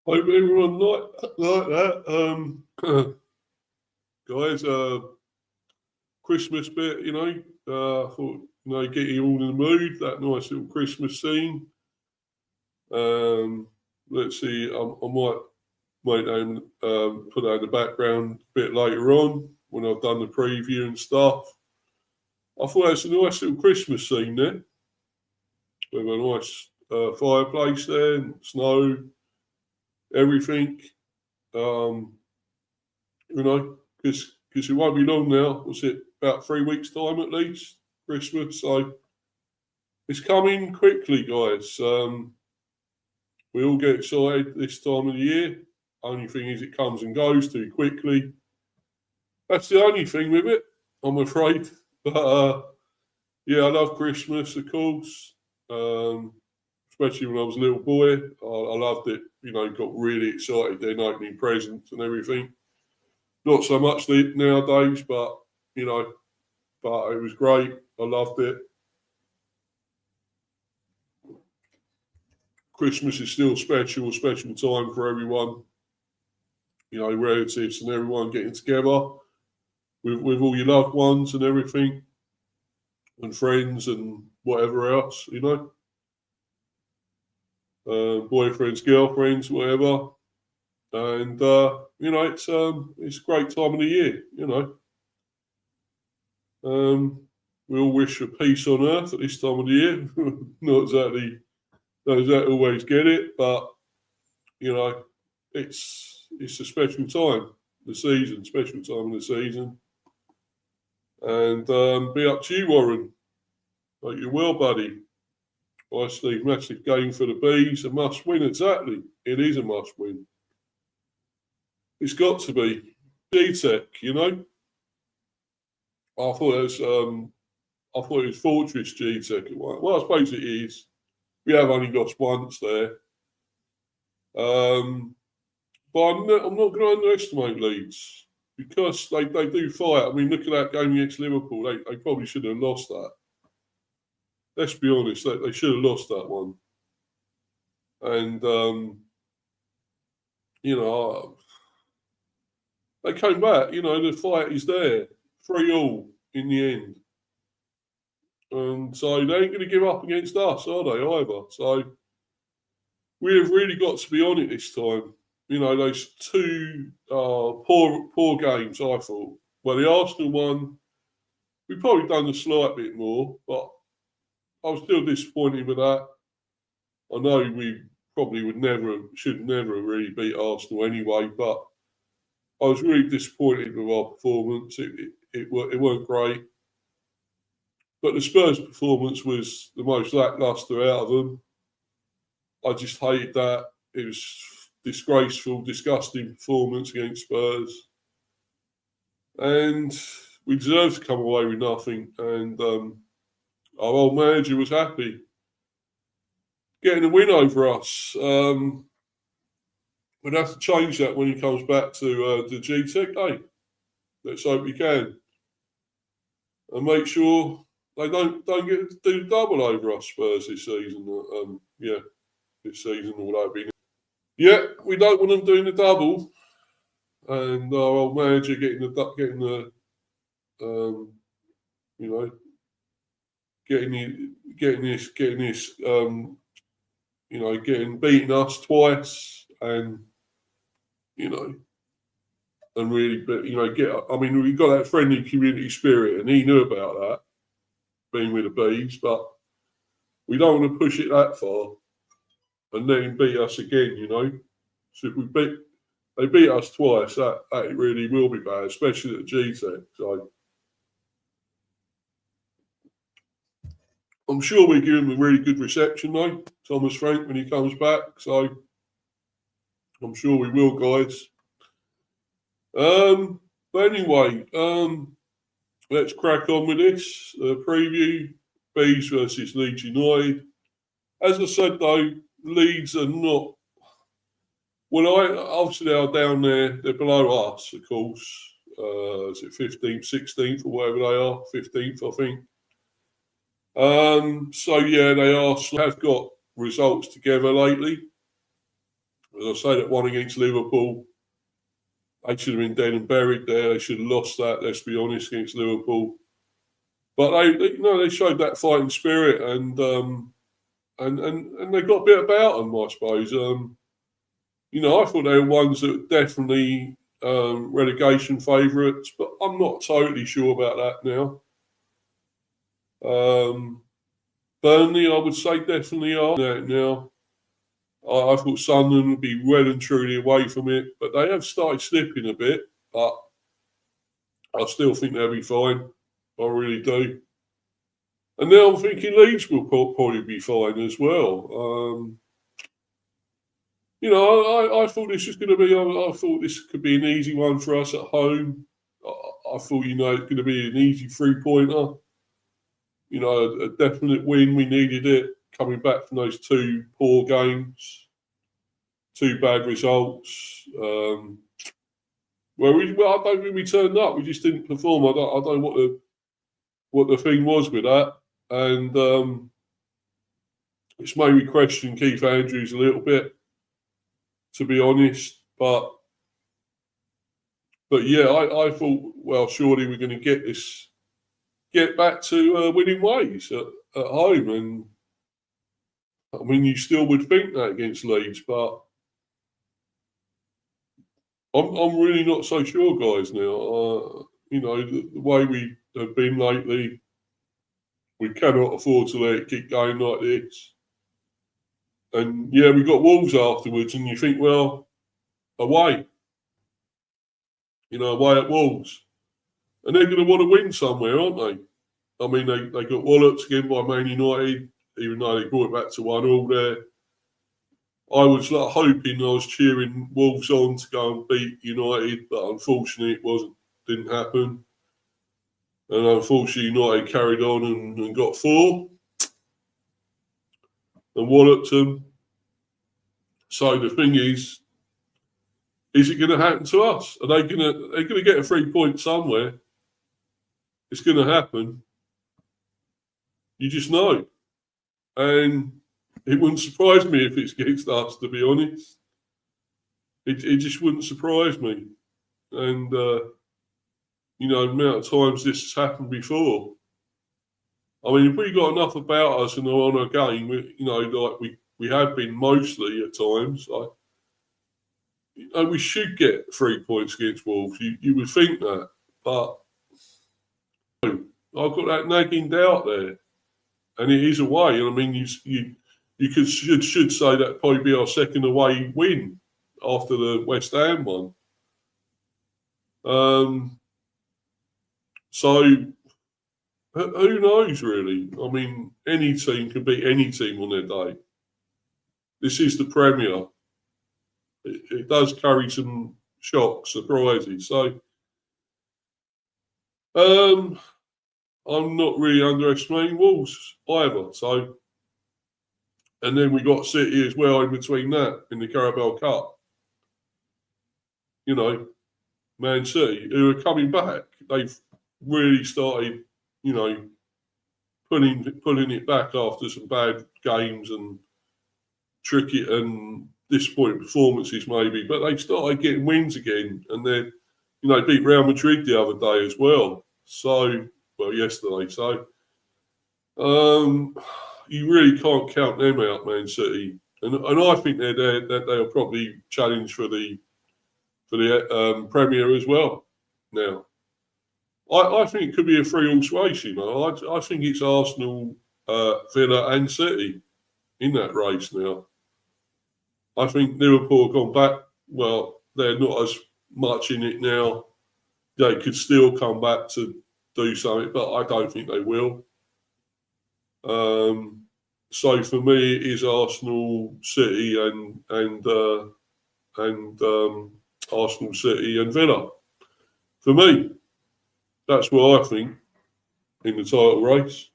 Hope everyone like that. Guys, Christmas bit, thought, get you all in the mood, that nice little Christmas scene. Let's see, I might put that in the background a bit later on when I've done the preview and stuff. I thought that's a nice little Christmas scene there, with a nice fireplace there, and snow, everything. Because it won't be long now. Was it about 3 weeks' time at least? Christmas, so it's coming quickly, guys. We all get excited this time of the year. Only thing is, it comes and goes too quickly. That's the only thing with it, I'm afraid. But yeah, I love Christmas, of course. Especially when I was a little boy, I loved it. Got really excited then, opening presents and everything. Not so much nowadays, but it was great. I loved it. Christmas is still a special time for everyone. Relatives and everyone getting together with all your loved ones and everything, and friends and whatever else, boyfriends, girlfriends, whatever. And it's a great time of the year. We all wish for peace on earth at this time of the year. Don't exactly always get it, but it's a special time, special time of the season. And be up to you, Warren. Hope you're well, buddy. I Steve, massive game for the Bees, a must win. Exactly, it is a must win. It's got to be Gtech, I thought it was Fortress Gtech. Well, I suppose it is. We have only lost once there. But I'm not going to underestimate Leeds, because they do fight. I mean, look at that game against Liverpool. They probably should have lost that. Let's be honest, they should have lost that one. And they came back. The fight is there. 3-3 in the end. And so they ain't going to give up against us, are they, either? So we have really got to be on it this time. Those two poor games, I thought. Well, the Arsenal one, we probably done a slight bit more, but I was still disappointed with that. I know we probably should never really beat Arsenal anyway, but I was really disappointed with our performance. It weren't great. But the Spurs performance was the most lacklustre out of them. I just hated that. It was disgraceful, disgusting performance against Spurs. And we deserved to come away with nothing. And our old manager was happy getting a win over us. We'll have to change that when he comes back to the Gtech day. Let's hope he can. And make sure they don't get to do double over us, Spurs, this season. This season, although we don't want them doing the double, and our old manager getting beating us twice, and and really, we got that friendly community spirit, and he knew about that, being with the Bees, but we don't want to push it that far and let him beat us again, So if they beat us twice, that really will be bad, especially at Gtech. So I'm sure we give him a really good reception, though, Thomas Frank, when he comes back. So I'm sure we will, guys. But anyway, let's crack on with this preview. Bees versus Leeds United. As I said, though, Leeds are not. Well, obviously they are down there. They're below us, of course. Is it 15th, 16th, or whatever they are? 15th, I think. So yeah, they have got results together lately. as I say, that one against Liverpool, they should have been dead and buried there. They should have lost that, let's be honest, against Liverpool. But they showed that fighting spirit, and they got a bit about them, I suppose. I thought they were ones that were definitely relegation favourites, but I'm not totally sure about that now. Burnley, I would say, definitely are now. I thought Sunderland would be well and truly away from it, but they have started slipping a bit. But I still think they'll be fine. I really do. And now I'm thinking Leeds will probably be fine as well. I thought this was going to be. I thought this could be an easy one for us at home. I thought, it's going to be an easy 3-pointer. A definite win. We needed it coming back from those 2 poor games, 2 bad results. I don't think we turned up. We just didn't perform. I don't know what the thing was with that, and it's made me question Keith Andrews a little bit, to be honest. But yeah, I thought, well, surely we're going to get back to winning ways at home, and I mean, you still would think that against Leeds, but I'm really not so sure, guys. Now, the way we have been lately, we cannot afford to let it keep going like this. And yeah, we got Wolves afterwards, and you think, well, away at Wolves, and they're going to want to win somewhere, aren't they? I mean, they got walloped again by Man United, even though they brought it back to 1-1 there. I was hoping, I was cheering Wolves on to go and beat United, but unfortunately it didn't happen. And unfortunately United carried on and got 4 and walloped them. So the thing is it going to happen to us? Are they going to get a 3 point somewhere? It's going to happen. You just know. And it wouldn't surprise me if it's against us, to be honest. It just wouldn't surprise me. And, the amount of times this has happened before. I mean, if we got enough about us and are on our game, we have been mostly at times, we should get 3 points against Wolves. You would think that. But I've got that nagging doubt there. And it is away. And I mean, you should say that probably be our second away win after the West Ham one. So who knows, really? I mean, any team can beat any team on their day. This is the Premier. It does carry some shocks, surprises. So I'm not really underestimating Wolves either. So, and then we got City as well in between that in the Carabao Cup. Man City, who are coming back, they've really started, pulling it back after some bad games and tricky and disappointing performances maybe, but they've started getting wins again, and they beat Real Madrid the other day as well. So, yesterday. So, you really can't count them out, Man City, and I think they'll probably challenge for the Premier as well. Now, I think it could be a 3-3 race. I think it's Arsenal, Villa, and City in that race now. I think Liverpool have gone back. Well, they're not as much in it now. They could still come back to do something, but I don't think they will. So for me, it is Arsenal, City, and Arsenal, City, and Villa. For me, that's what I think in the title race.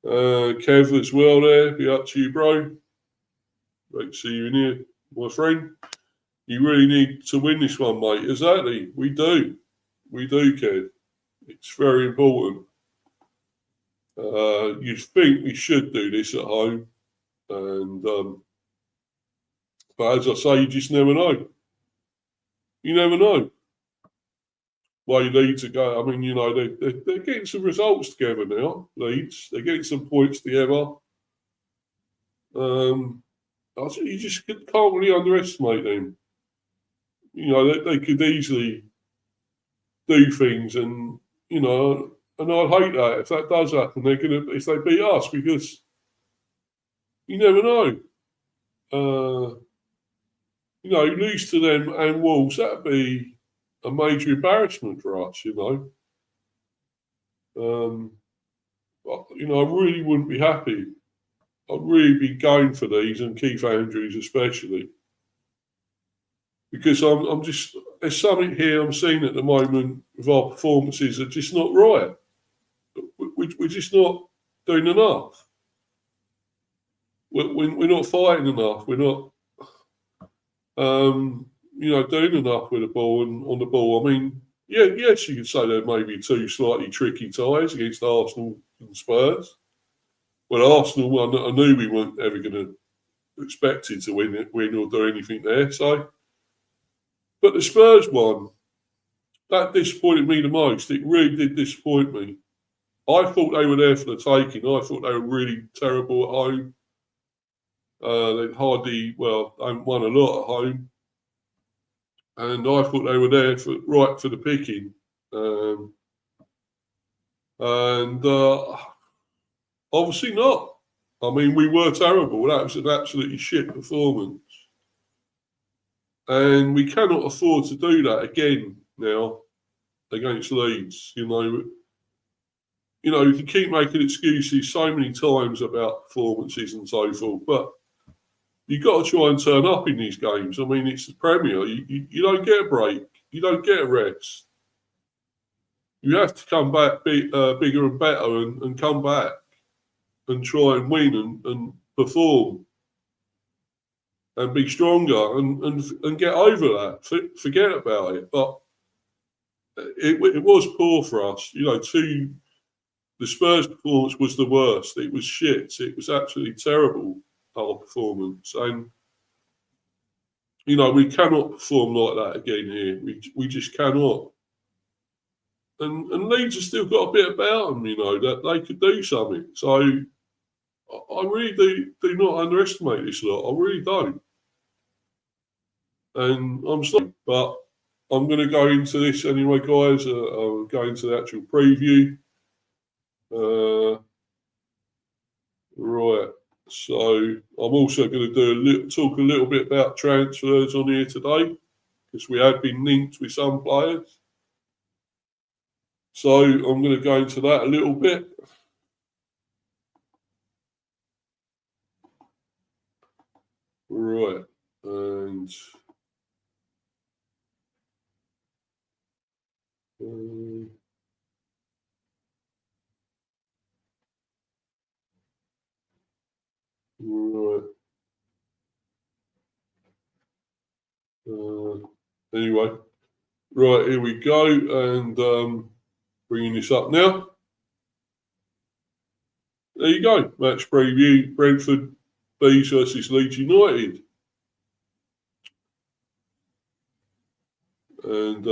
Kev as well there. Be up to you, bro. Great to see you in here, my friend. You really need to win this one, mate. Exactly. We do. We do, Kev. It's very important. You think we should do this at home. And But as I say, you just never know. You never know where Leeds are going. I mean, you know, they're getting some results together now, Leeds. They're getting some points together. You just can't really underestimate them. You know, they could easily do things, and you know, and I'd hate that if that does happen. If they beat us, because you never know. You know, lose to them and Wolves, that'd be a major embarrassment for us. You know, you know, I really wouldn't be happy. I'd really be going for these, and Keith Andrews especially, because I'm just, there's something here I'm seeing at the moment with our performances that are just not right. We're just not doing enough. We're not fighting enough. We're not, you know, doing enough with the ball and on the ball. I mean, yes, you could say there may be two slightly tricky ties against Arsenal and Spurs. Well, Arsenal, I knew we weren't ever going to expect it to win or do anything there. So, but the Spurs one, that disappointed me the most. It really did disappoint me. I thought they were there for the taking. I thought they were really terrible at home. They hardly, well, they haven't won a lot at home. And I thought they were there for the picking. Obviously not. I mean, we were terrible. That was an absolutely shit performance. And we cannot afford to do that again now against Leeds. You know, you can keep making excuses so many times about performances and so forth, but you've got to try and turn up in these games. I mean, it's the Premier. You don't get a break. You don't get a rest. You have to come back bigger and better and come back and try and win and perform and be stronger and get over that. Forget about it. But it was poor for us. You know, the Spurs performance was the worst. It was shit. It was absolutely terrible, our performance. And, you know, we cannot perform like that again here. We just cannot. And Leeds have still got a bit about them, you know, that they could do something. So I really do not underestimate this lot. I really don't. And I'm sorry, but I'm going to go into this anyway, guys. I'll go into the actual preview. Right. So I'm also going to talk a little bit about transfers on here today, because we have been linked with some players. So I'm going to go into that a little bit. Right. And right. Anyway, right, here we go, and bringing this up now. There you go, match preview, Brentford Bees versus Leeds United. And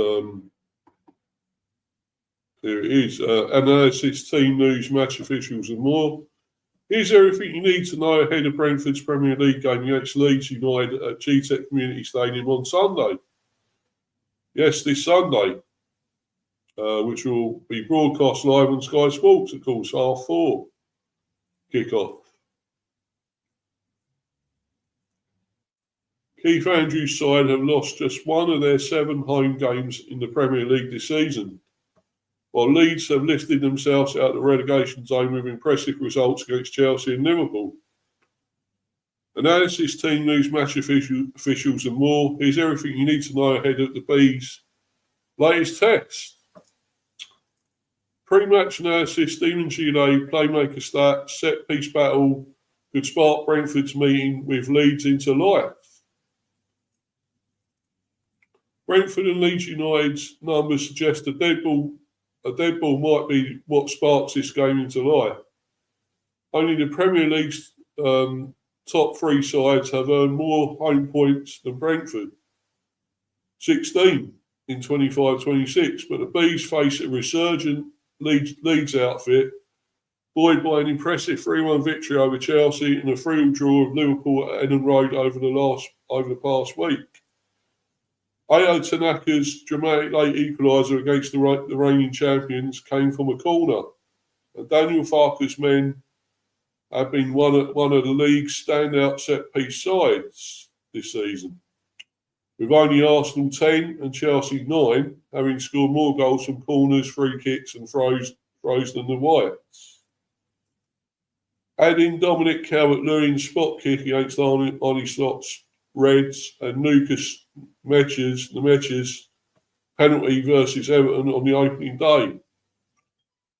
here it is, analysis, team news, match officials and more. Here's everything you need to know ahead of Brentford's Premier League game against Leeds United at Gtech Community Stadium on Sunday. Yes, this Sunday, which will be broadcast live on Sky Sports, of course, 4:30 kick-off. Keith Andrews' side have lost just one of their 7 home games in the Premier League this season, while Leeds have lifted themselves out of the relegation zone with impressive results against Chelsea and Liverpool. Analysis, team news, match officials and more. Here's everything you need to know ahead of the Bees' latest test. Pre-match analysis, Steven Gtech, playmaker stats, set-piece battle could spark Brentford's meeting with Leeds into life. Brentford and Leeds United's numbers suggest a dead ball might be what sparks this game into life. Only the Premier League's top three sides have earned more home points than Brentford, 16 in 25-26, but the Bees face a resurgent Leeds outfit, buoyed by an impressive 3-1 victory over Chelsea and a 3-3 draw of Liverpool at Eden Road over the past week. Ayo Tanaka's dramatic late equaliser against the reigning champions came from a corner, and Daniel Farke's men have been one of the league's standout set-piece sides this season, with only Arsenal 10 and Chelsea 9 having scored more goals from corners, free kicks and throws than the Whites. Add in Dominic Calvert-Lewin's spot kick against Arne Slot's Reds and Lucas Mech's penalty versus Everton on the opening day.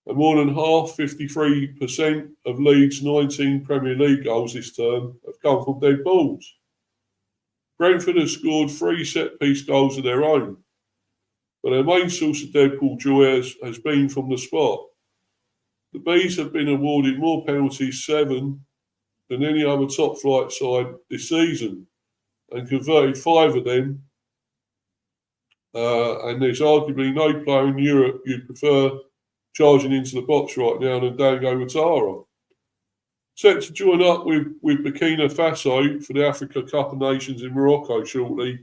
And more than half, 53% of Leeds' 19 Premier League goals this term have come from dead balls. Brentford have scored 3 set-piece goals of their own, but their main source of dead ball joy has been from the spot. The Bees have been awarded more penalties, 7, than any other top-flight side this season, and converted 5 of them. And there's arguably no player in Europe you'd prefer charging into the box right now than Dango Ouattara. Set to join up with Burkina Faso for the Africa Cup of Nations in Morocco shortly.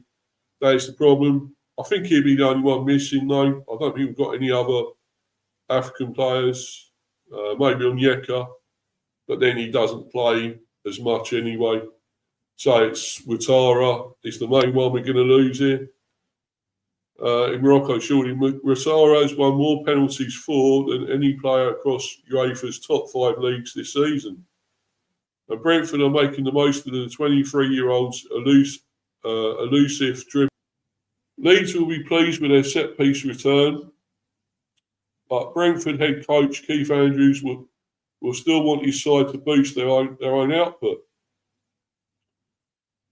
That is the problem. I think he'll be the only one missing, though. I don't think we've got any other African players. Maybe Onyeka, but then he doesn't play as much anyway. So it's Ouattara is the main one we're going to lose here. In Morocco, surely Ouattara has won more penalties for than any player across UEFA's top 5 leagues this season. And Brentford are making the most of the 23-year-old's elusive dribble. Leeds will be pleased with their set-piece return, but Brentford head coach Keith Andrews will still want his side to boost their own output.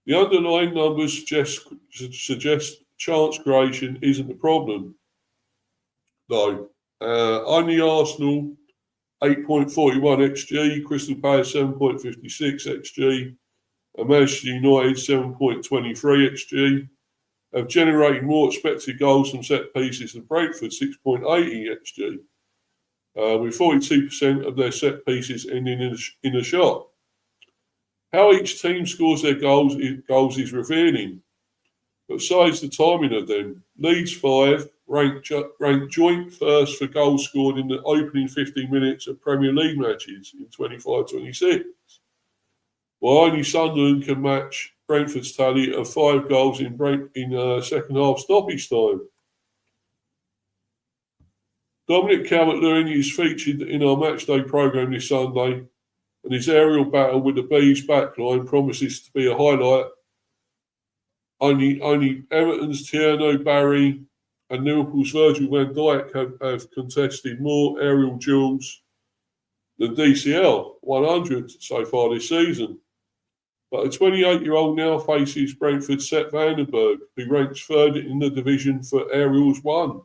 The underlying numbers suggest chance creation isn't the problem, though. Only Arsenal 8.41 XG, Crystal Palace 7.56 XG, and Manchester United 7.23 XG have generated more expected goals from set pieces than Brentford 6.80 XG, with 42% of their set pieces ending in a shot. How each team scores their goals is revealing. But besides the timing of them, Leeds 5 ranked joint first for goals scored in the opening 15 minutes of Premier League matches in 25-26, while only Sunderland can match Brentford's tally of 5 goals in second half stoppage time. Dominic Calvert-Lewin is featured in our matchday programme this Sunday, and his aerial battle with the Bees backline promises to be a highlight. Only Everton's Tierno Barry and Liverpool's Virgil van Dijk have contested more aerial duels than DCL, 100 so far this season. But the 28-year-old now faces Brentford's Sepp Vandenberg, who ranks third in the division for aerials 1.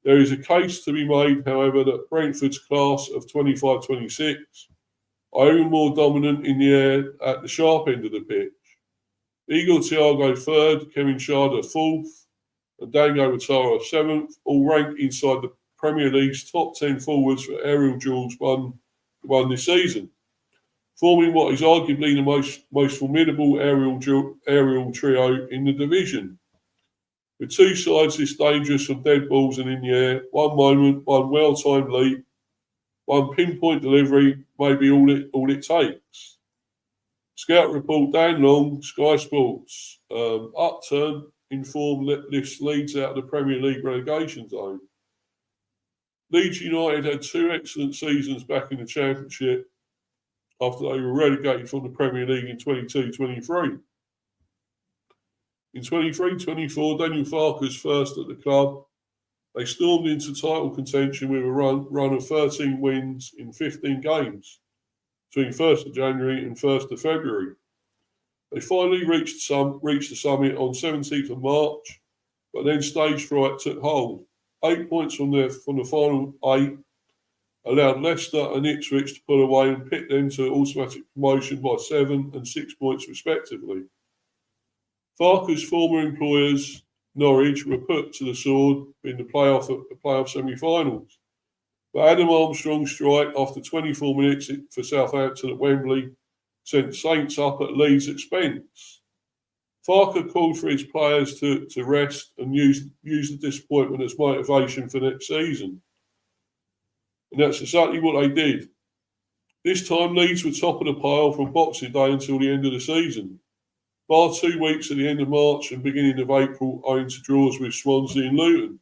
There is a case to be made, however, that Brentford's class of 25-26 are even more dominant in the air at the sharp end of the pitch. Igor Thiago 3rd, Kevin Schade 4th, and Dango Ouattara 7th, all ranked inside the Premier League's top 10 forwards for aerial duels won this season, forming what is arguably the most formidable aerial trio in the division. With 2 sides this dangerous from dead balls and in the air, one moment, one well-timed leap, one pinpoint delivery may be all it takes. Scout report Dan Long, Sky Sports. Upturn in form lifts Leeds out of the Premier League relegation zone. Leeds United had 2 excellent seasons back in the Championship after they were relegated from the Premier League in 22-23. In 23-24, Daniel Farke's first at the club. They stormed into title contention with a run of 13 wins in 15 games between 1st of January and 1st of February. They finally reached the summit on 17th of March, but then stage fright took hold. 8 points from the final 8, allowed Leicester and Ipswich to pull away and pit them to automatic promotion by 7 and 6 points respectively. Farke's former employers, Norwich, were put to the sword in the playoff semi-finals. But Adam Armstrong's strike after 24 minutes for Southampton at Wembley sent Saints up at Leeds' expense. Farke called for his players to rest and use the disappointment as motivation for next season. And that's exactly what they did. This time, Leeds were top of the pile from Boxing Day until the end of the season, bar 2 weeks at the end of March and beginning of April owing to draws with Swansea and Luton.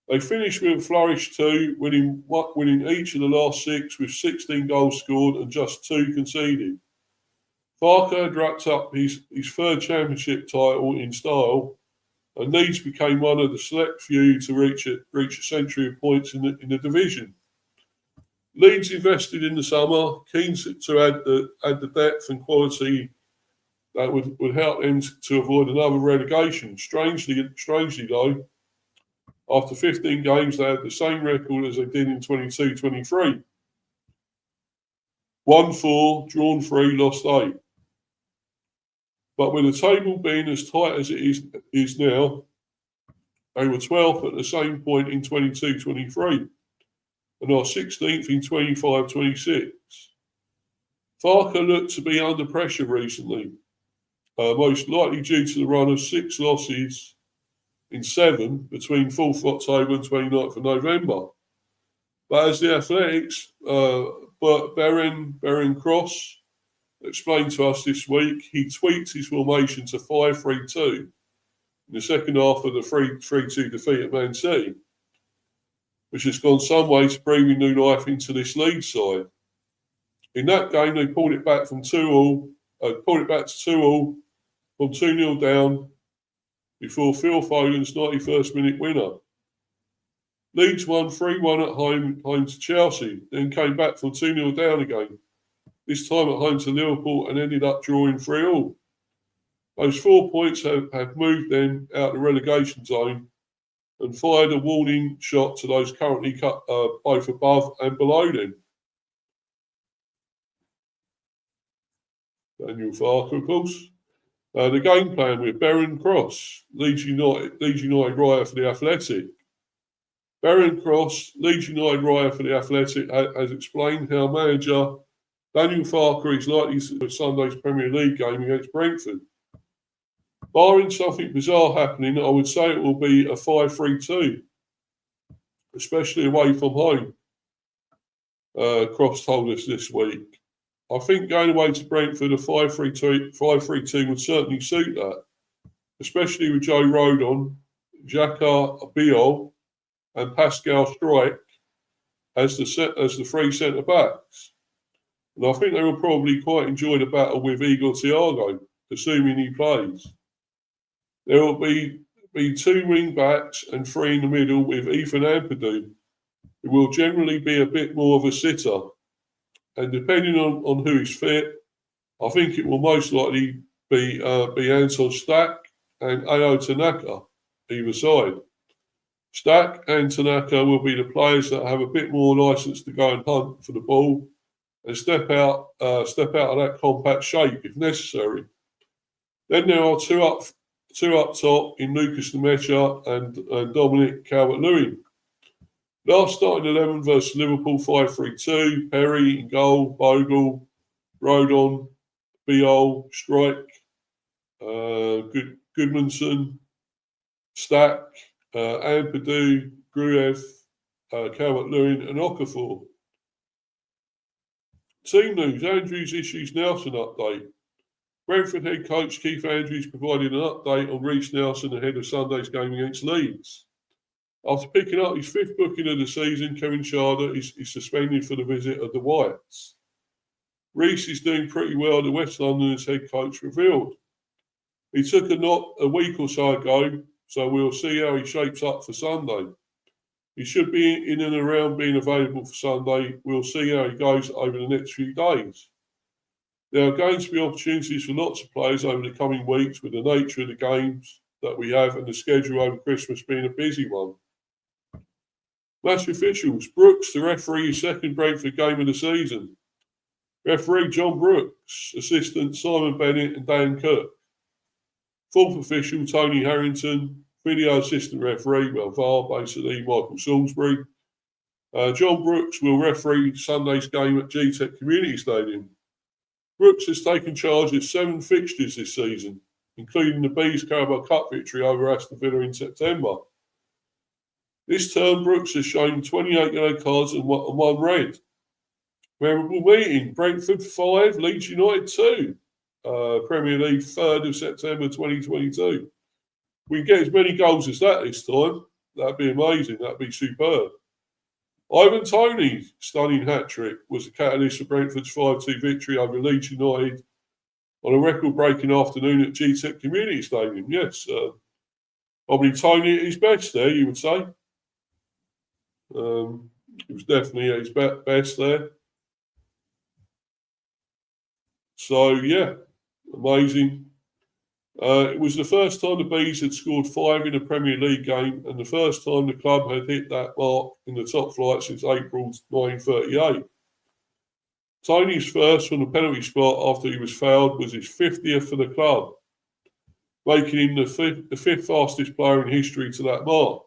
They finished with a flourish too, winning each of the last 6 with 16 goals scored and just 2 conceded. Farke had wrapped up his 3rd championship title in style, and Leeds became one of the select few to reach a century of points in the division. Leeds invested in the summer, keen to add the depth and quality that would help them to avoid another relegation. Strangely though, after 15 games, they had the same record as they did in 22-23. Won 4, drawn 3, lost 8. But with the table being as tight as it is now, they were 12th at the same point in 22-23 and are 16th in 25-26. Farke looked to be under pressure recently, most likely due to the run of 6 losses in 7 between 4th October and 29th of November. But as the Athletics, Beren Cross explained to us this week, he tweaked his formation to 5-3-2 in the second half of the 3-2 defeat at Man City, which has gone some way to breathing new life into this Leeds side. In that game, they pulled it back from 2-2 from 2-0 down before Phil Foden's 91st minute winner. Leeds won 3-1 at home to Chelsea, then came back from 2-0 down again, this time at home to Liverpool, and ended up drawing 3-3. Those 4 points have moved them out of the relegation zone and fired a warning shot to those currently both above and below them. Daniel Farke, of course. The game plan with Beren Cross, Leeds United writer for The Athletic. Beren Cross, Leeds United writer for The Athletic, has explained how manager Daniel Farke is likely to Sunday's Premier League game against Brentford. Barring something bizarre happening, I would say it will be a 5-3-2, especially away from home, Cross told us this week. I think going away to Brentford, a 5-3-2 would certainly suit that, especially with Joe Rodon, Xhaka Biol, and Pascal Struijk as the 3 centre-backs. And I think they will probably quite enjoy the battle with Igor Thiago, assuming he plays. There will be 2 wing-backs and 3 in the middle with Ethan Ampadu, who will generally be a bit more of a sitter. And depending on who is fit, I think it will most likely be Anton Stack and Ao Tanaka, either side. Stack and Tanaka will be the players that have a bit more licence to go and hunt for the ball and step out of that compact shape if necessary. Then there are two up top in Lucas Nemecha and Dominic Calvert-Lewin. Last starting 11 versus Liverpool, 5-3-2, Perry in goal, Bogle, Rodon, Biol, Struijk, Goodmanson, Stack, Ampadu, Gruev, Calvert-Lewin and Okafor. Team news, Andrews issues Nelson update. Brentford head coach Keith Andrews provided an update on Reece Nelson ahead of Sunday's game against Leeds. After picking up his 5th booking of the season, Kevin Schade is suspended for the visit of the Whites. Reece is doing pretty well, the West Londoners head coach revealed. He took a knock a week or so ago, so we'll see how he shapes up for Sunday. He should be in and around being available for Sunday. We'll see how he goes over the next few days. There are going to be opportunities for lots of players over the coming weeks with the nature of the games that we have and the schedule over Christmas being a busy one. Match officials. Brooks, the referee, his second Brentford game of the season. Referee John Brooks. Assistant Simon Bennett and Dan Cook. Fourth official Tony Harrington. Video assistant referee, VAR basically, Michael Salisbury. John Brooks will referee Sunday's game at Gtech Community Stadium. Brooks has taken charge of 7 fixtures this season, including the Bees Carabao Cup victory over Aston Villa in September. This term, Brooks has shown 28 yellow cards and 1 red. Memorable meeting, Brentford 5, Leeds United 2. Premier League 3rd of September 2022. We get as many goals as that this time. That'd be amazing. That'd be superb. Ivan Toney's stunning hat-trick was the catalyst for Brentford's 5-2 victory over Leeds United on a record-breaking afternoon at Gtech Community Stadium. Yes, probably Toney at his best there, you would say. He was definitely at his best there. So, yeah, amazing. It was the first time the Bees had scored 5 in a Premier League game and the first time the club had hit that mark in the top flight since April 1938. Tony's first from the penalty spot after he was fouled was his 50th for the club, making him the fifth fastest player in history to that mark.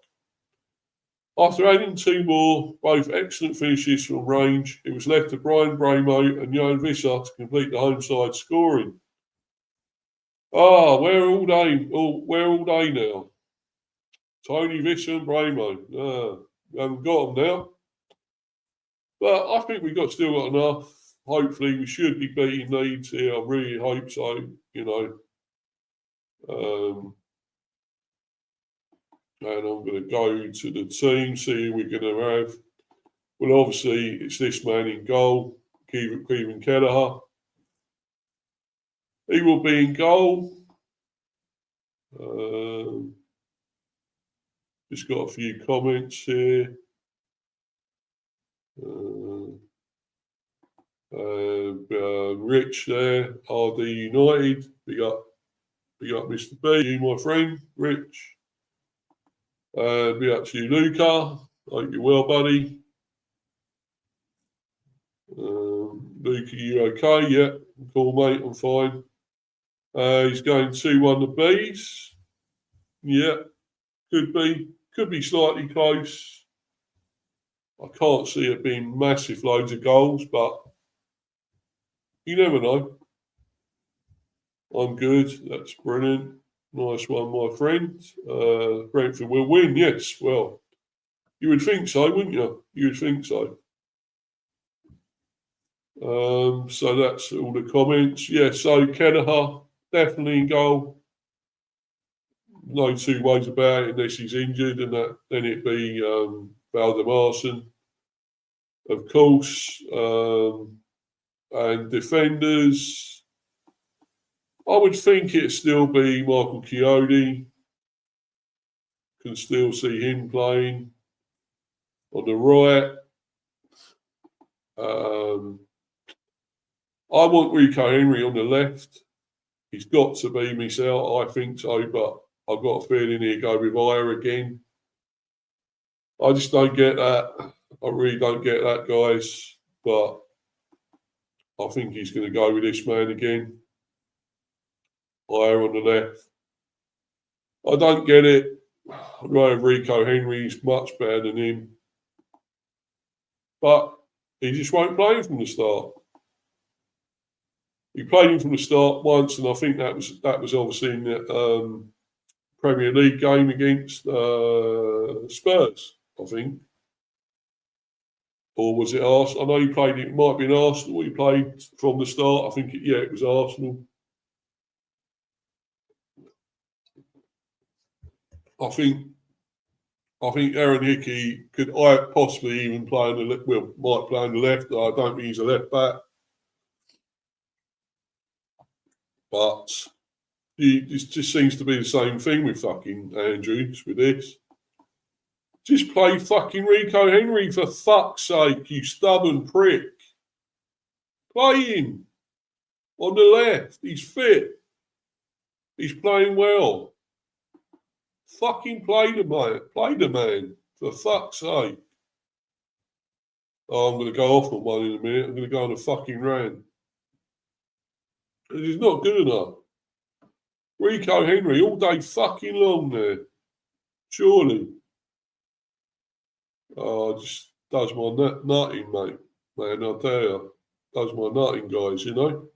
After adding 2 more, both excellent finishes from range, it was left to Brian Bramo and Johan Visser to complete the home side scoring. Where all day now? Tony, Visser and Bramo. We haven't got them now. But I think we've still got enough. Hopefully we should be beating Leeds here. I really hope so, you know. And I'm going to go to the team, see who we're going to have. Well, obviously, it's this man in goal, Kevin Kelleher. He will be in goal. Just got a few comments here. Rich there, RD United. Big up Mr. B, you my friend, Rich. Big up to you, Luca. Hope you're well, buddy. Luca, you okay? Yeah, cool, mate. I'm fine. He's going 2-1 the Bees. Yeah, could be slightly close. I can't see it being massive loads of goals, but you never know. I'm good. That's brilliant. Nice one, my friend. Brentford will win, yes. Well, you would think so, wouldn't you? You would think so. So that's all the comments. Yeah, so Kelleher, definitely in goal. No 2 ways about it unless he's injured, and then it'd be Valdemarson, of course. And defenders, I would think it'd still be Michael Chiodi. Can still see him playing. On the right, I want Rico Henry on the left. He's got to be myself, I think so, but I've got a feeling he'll go with Aya again. I just don't get that. I really don't get that, guys. But I think he's going to go with this man again. Aya on the left. I don't get it. I'd rather Rico Henry. He's much better than him. But he just won't play him from the start. He played him from the start once, and I think that was obviously in the Premier League game against Spurs, I think. Or was it Arsenal? I know he played it. It might have been Arsenal. He played from the start. I think it was Arsenal. I think Aaron Hickey could possibly even play on the left. Well, might play on the left. I don't think he's a left back. But it just seems to be the same thing with fucking Andrews with this. Just play fucking Rico Henry for fuck's sake, you stubborn prick. Play him on the left. He's fit. He's playing well. Fucking play the man. Play the man, for fuck's sake. Oh, I'm going to go off on one in a minute. I'm going to go on a fucking rant. He's not good enough. Rico Henry all day fucking long there. Surely. Oh, just does my nutting, mate. Man, I tell you. Does my nutting, guys, you know.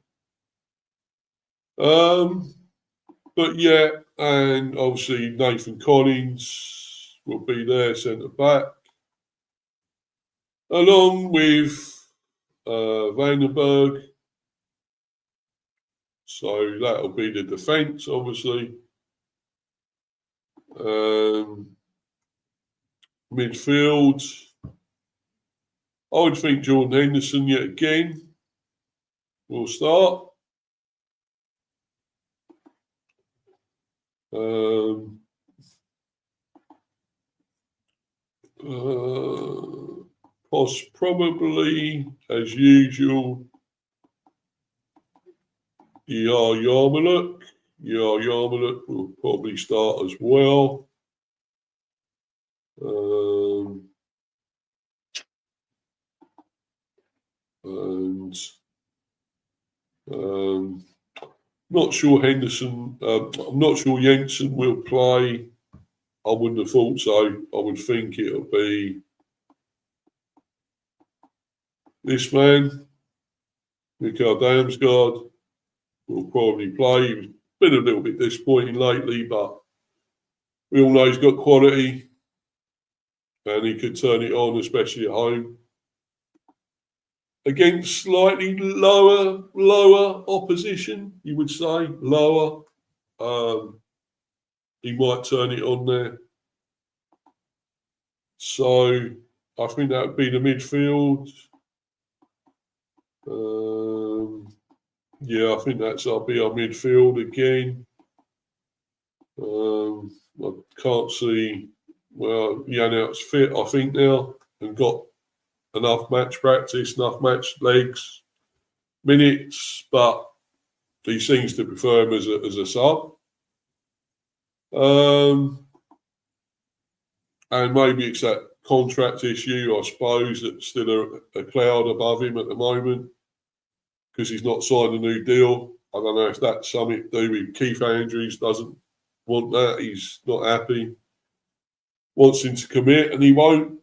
But yeah, and obviously Nathan Collins will be there, centre back, along with Vandenberg. So that'll be the defence, obviously. Midfield, I would think Jordan Henderson yet again will start. Probably, as usual, Yarmulke. Yarmulke will probably start as well. And not sure Henderson. I'm not sure Jensen will play. I wouldn't have thought so. I would think it'll be this man, Mikael Damsgaard, will probably play. He's been a little bit disappointing lately, but we all know he's got quality and he could turn it on, especially at home. Against slightly lower opposition, you would say, lower. He might turn it on there. So I think that would be the midfield. Yeah, I think that'll be our midfield again. I can't see. Well, Janel's fit, I think, now, and got enough match practice, enough match legs, minutes, but he seems to prefer him as a sub. And maybe it's that contract issue, I suppose, that's still a cloud above him at the moment because he's not signed a new deal. I don't know if that's something to do with Keith Andrews doesn't want that. He's not happy. Wants him to commit, and he won't.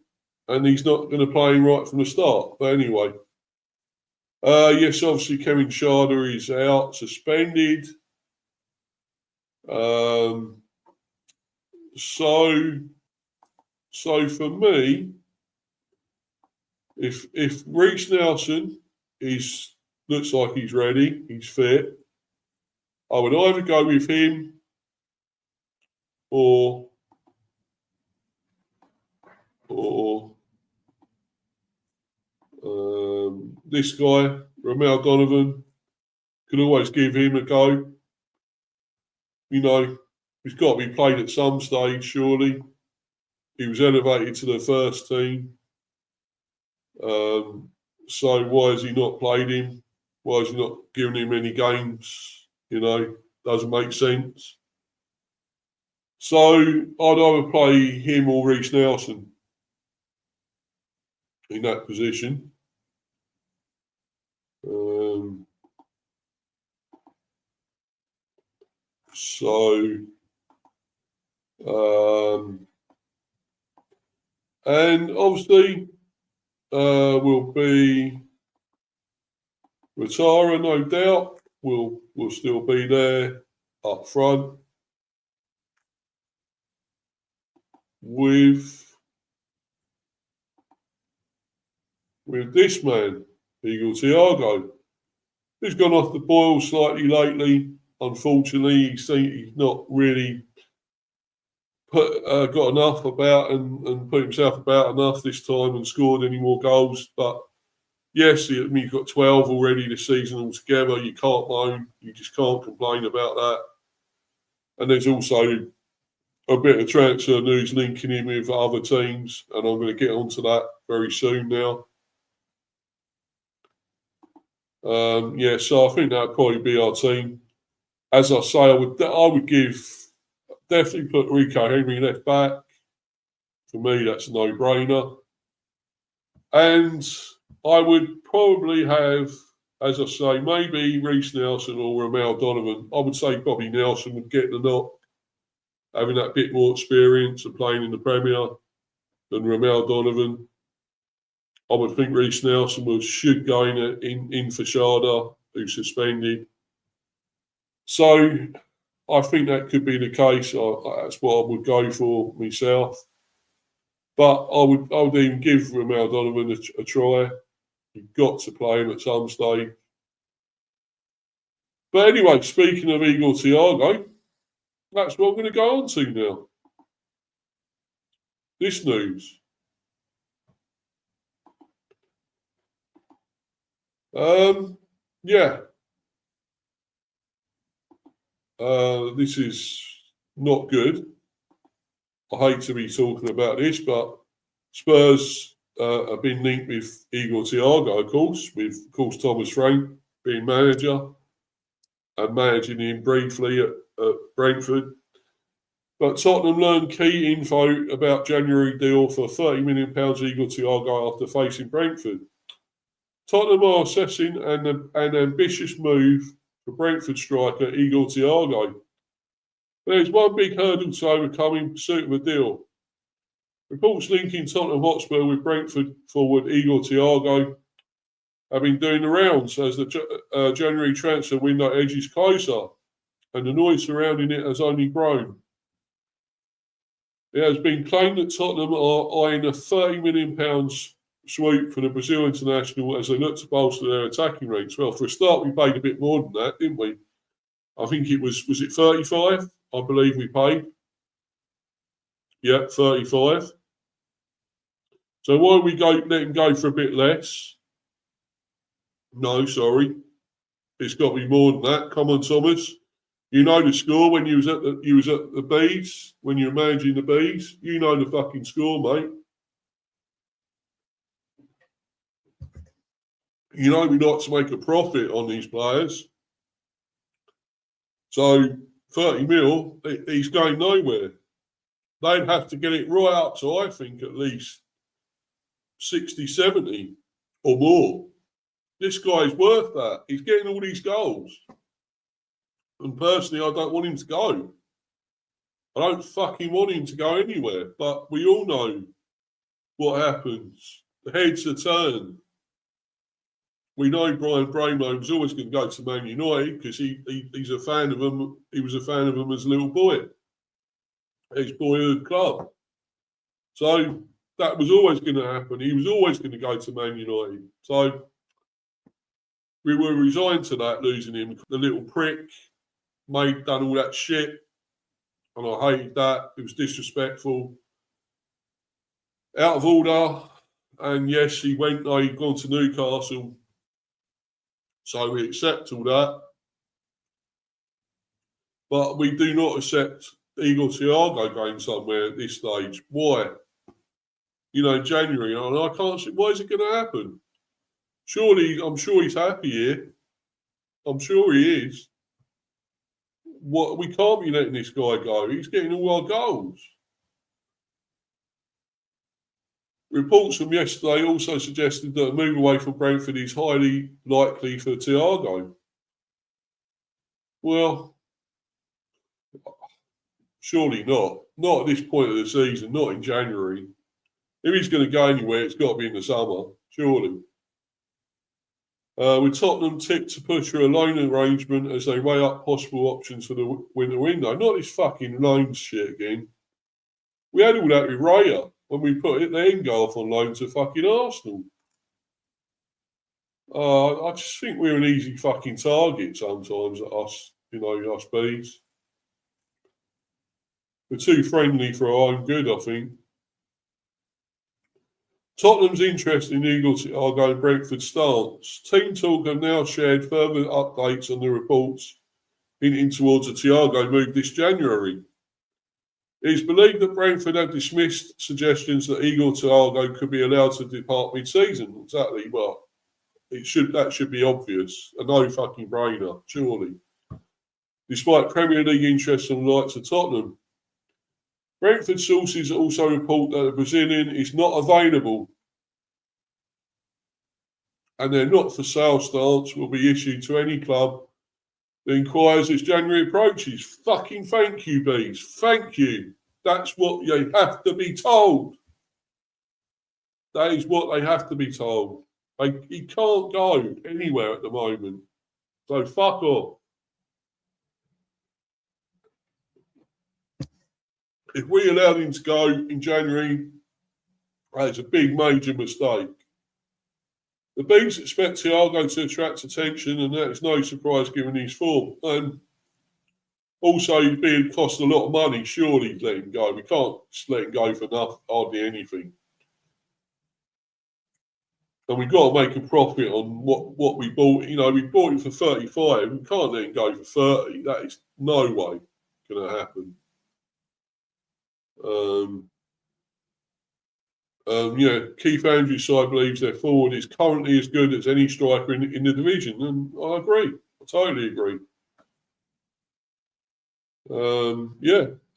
And he's not going to play him right from the start. But anyway, yes, obviously Kevin Schade is out, suspended. So for me, if Reece Nelson looks like he's ready, he's fit, I would either go with him or this guy, Romeo Donovan. Could always give him a go. You know, he's got to be played at some stage, surely. He was elevated to the first team. So why has he not played him? Why has he not given him any games? You know, doesn't make sense. So I'd either play him or Reece Nelson in that position. And obviously will be Ratara, no doubt, will still be there up front with this man, Eagle Thiago, who's gone off the boil slightly lately. Unfortunately, he's not really got enough about and put himself about enough this time and scored any more goals. But yes, I mean, you've got 12 already this season altogether. You can't moan. You just can't complain about that. And there's also a bit of transfer news linking him with other teams, and I'm going to get onto that very soon now. So I think that'd probably be our team. As I say, I would definitely put Rico Henry left back. For me, that's a no-brainer. And I would probably have, as I say, maybe Reece Nelson or Ramel Donovan. I would say probably Nelson would get the knock, having that bit more experience of playing in the Premier than Ramel Donovan. I would think Reece Nelson should go in for Sharda, who's suspended. So I think that could be the case. That's what I would go for myself. But I would even give Ramel Donovan a try. You've got to play him at some stage. But anyway, speaking of Igor Thiago, that's what I'm going to go on to now. This news. Yeah. This is not good. I hate to be talking about this, but Spurs have been linked with Igor Thiago, of course, with Thomas Frank being manager and managing him briefly at Brentford. But Tottenham learned key info about January deal for £30 million Igor Thiago after facing Brentford. Tottenham are assessing an ambitious move for Brentford striker Igor Thiago. There's one big hurdle to overcome in pursuit of a deal. Reports linking Tottenham Hotspur with Brentford forward Igor Thiago have been doing the rounds as the January transfer window edges closer, and the noise surrounding it has only grown. It has been claimed that Tottenham are eyeing a £30 million swoop for the Brazil international as they look to bolster their attacking ranks. Well, for a start, we paid a bit more than that, didn't we? I think it was it 35? I believe we paid. Yeah, 35. So why don't we let him go for a bit less? No, sorry. It's got to be more than that. Come on, Thomas. You know the score when you was at the Bees, when you were managing the Bees. You know the fucking score, mate. You know we like to make a profit on these players. So 30 mil, he's going nowhere. They'd have to get it right up to, I think, at least 60, 70 or more. This guy's worth that. He's getting all these goals. And personally, I don't want him to go. I don't fucking want him to go anywhere. But we all know what happens. The heads are turned. We know Brian Bramo was always going to go to Man United because he's a fan of them. He was a fan of them as a little boy. His boyhood club. So that was always going to happen. He was always going to go to Man United. So we were resigned to that, losing him. The little prick done all that shit. And I hated that. It was disrespectful. Out of order. And yes, he'd gone to Newcastle. So we accept all that. But we do not accept Igor Thiago going somewhere at this stage. Why? January, and I can't see, why is it going to happen? Surely, I'm sure he's happy here. I'm sure he is. We can't be letting this guy go. He's getting all our goals. Reports from yesterday also suggested that a move away from Brentford is highly likely for Thiago. Well, surely not. Not at this point of the season, not in January. If he's going to go anywhere, it's got to be in the summer, surely. With Tottenham tipped to push for a loan arrangement as they weigh up possible options for the winter window. Not this fucking loan shit again. We had all that with Raya when we put the Engolf on loan to fucking Arsenal. I just think we're an easy fucking target sometimes, us Bees. We're too friendly for our own good, I think. Tottenham's interest in Igor Thiago and Brentford's stance. Team Talk have now shared further updates on the reports hinting towards a Thiago move this January. It is believed that Brentford have dismissed suggestions that Igor Thiago could be allowed to depart mid-season. Exactly. Well, that should be obvious. A no fucking brainer, surely. Despite Premier League interest on the likes of Tottenham. Brentford sources also report that the Brazilian is not available and their not-for-sale stance will be issued to any club that inquires as January approaches. Fucking thank you, bees. Thank you. That's what you have to be told. That is what they have to be told. He can't go anywhere at the moment. So fuck off. If we allowed him to go in January, that's a big major mistake. The Bees expect Thiago to attract attention, and that is no surprise given his form. And also, he'd be cost a lot of money, surely, let him go. We can't just let him go for nothing, hardly anything. And we've got to make a profit on what we bought. You know, we bought him for 35. We can't let him go for 30. That is no way going to happen. Keith Andrews' side believes their forward is currently as good as any striker in the division, and I agree. I totally agree.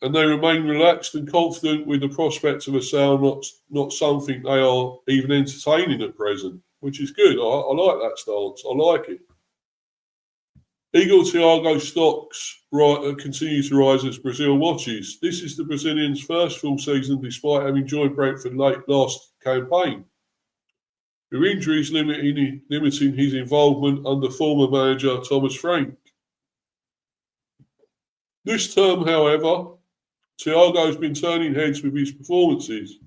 And they remain relaxed and confident with the prospect of a sale, not something they are even entertaining at present, which is good. I like that stance. I like it. Igor Thiago stocks continue to rise as Brazil watches. This is the Brazilian's first full season despite having joined Brentford late last campaign, with injuries limiting his involvement under former manager Thomas Frank. This term, however, Thiago has been turning heads with his performances,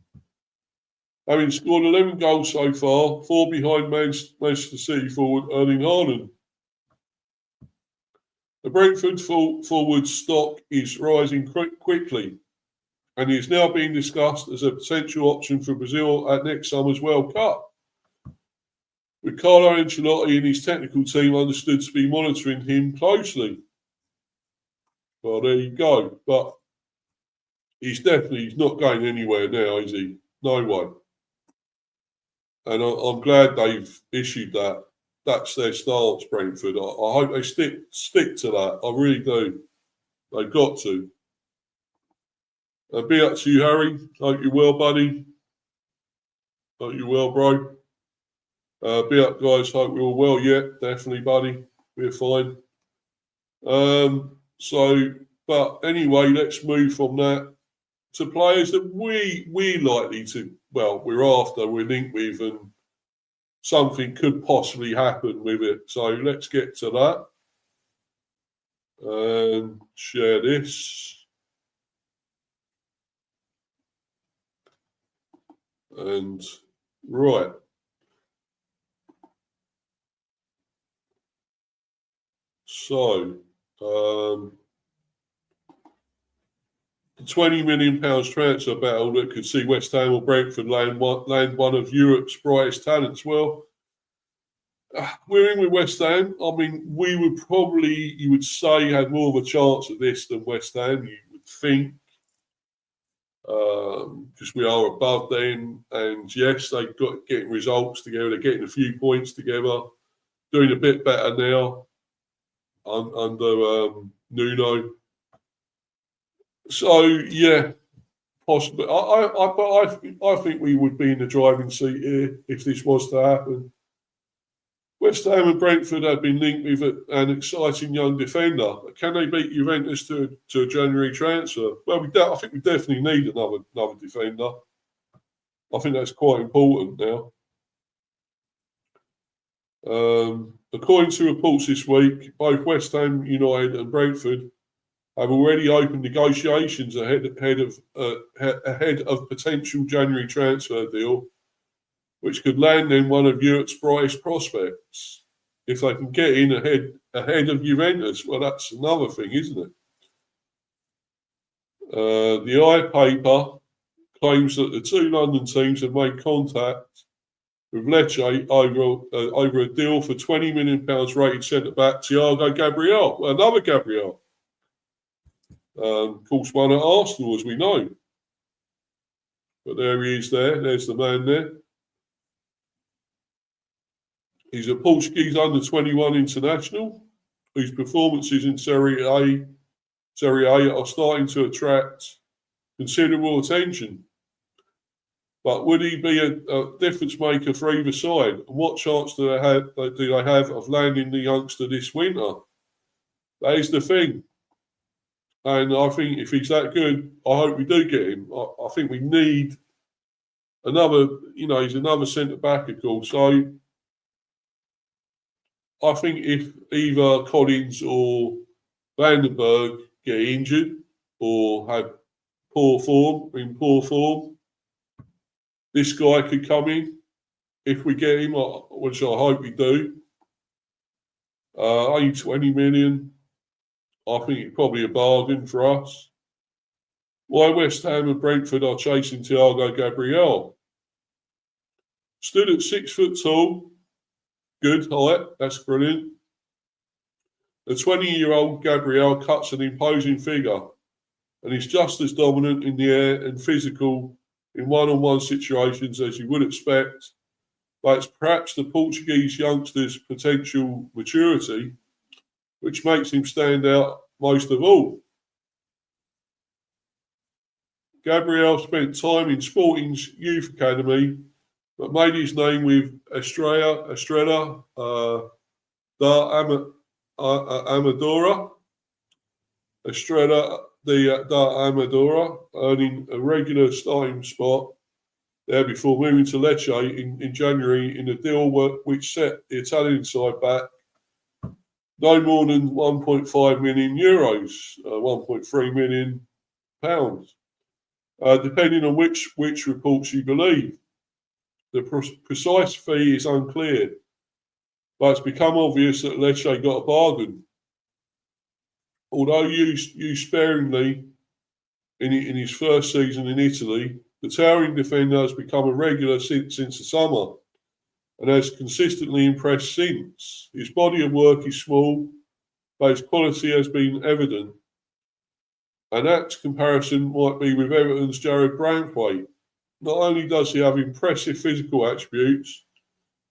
having scored 11 goals so far, 4 behind Manchester City forward Erling Haaland. The Brentford forward stock is rising quickly, and is now being discussed as a potential option for Brazil at next summer's World Cup, with Carlo Ancelotti and his technical team understood to be monitoring him closely. Well, there you go. But he's not going anywhere now, is he? No way. And I'm glad they've issued that. That's their stance, Brentford. I hope they stick to that. I really do. They've got to. Be up to you, Harry. Hope you're well, buddy. Hope you're well, bro. Be up, guys. Hope we're all well. Yeah, definitely, buddy. We're fine. But anyway, let's move from that to players that we're likely to, we're linked with, and something could possibly happen with it. So let's get to that. And share this. And right. So the £20 million transfer battle that could see West Ham or Brentford land one of Europe's brightest talents. Well, we're in with West Ham. I mean, we would probably, you would say, had more of a chance at this than West Ham, you would think, because we are above them. And yes, they've got getting results together. They're getting a few points together, doing a bit better now under Nuno. So yeah, possibly. I think we would be in the driving seat here if this was to happen. West Ham and Brentford have been linked with an exciting young defender. Can they beat Juventus to a January transfer? Well, I think we definitely need another defender. I think that's quite important now. According to reports this week, both West Ham United and Brentford have already opened negotiations ahead of potential January transfer deal, which could land them one of Europe's brightest prospects. If they can get in ahead of Juventus, well, that's another thing, isn't it? The I paper claims that the two London teams have made contact with Lecce over a deal for £20 million rated centre-back Thiago Gabriel. Well, another Gabriel. Of course, one at Arsenal, as we know. But there he is there. There's the man there. He's a Portuguese under-21 international whose performances in Serie A are starting to attract considerable attention. But would he be a difference maker for either side? And what chance do they have of landing the youngster this winter? That is the thing. And I think if he's that good, I hope we do get him. I think we need another, he's another centre back, of course. So I think if either Collins or Vandenberg get injured or have poor form, this guy could come in if we get him, which I hope we do. Only 20 million. I think it's probably a bargain for us. Why West Ham and Brentford are chasing Thiago Gabriel? Stood at 6 foot tall, good height, that's brilliant. The 20-year-old Gabriel cuts an imposing figure and is just as dominant in the air and physical in one-on-one situations as you would expect. But it's perhaps the Portuguese youngster's potential maturity which makes him stand out most of all. Gabriel spent time in Sporting's youth academy, but made his name with Estrela da Amadora. Estrela da Amadora, earning a regular starting spot there before moving to Lecce in January in a deal which set the Italian side back no more than 1.5 million euros, 1.3 million pounds, depending on which reports you believe. The precise fee is unclear, but it's become obvious that Lecce got a bargain. Although used sparingly in his first season in Italy, the towering defender has become a regular since the summer and has consistently impressed since. His body of work is small, but his quality has been evident. And that comparison might be with Everton's Jared Branthwaite. Not only does he have impressive physical attributes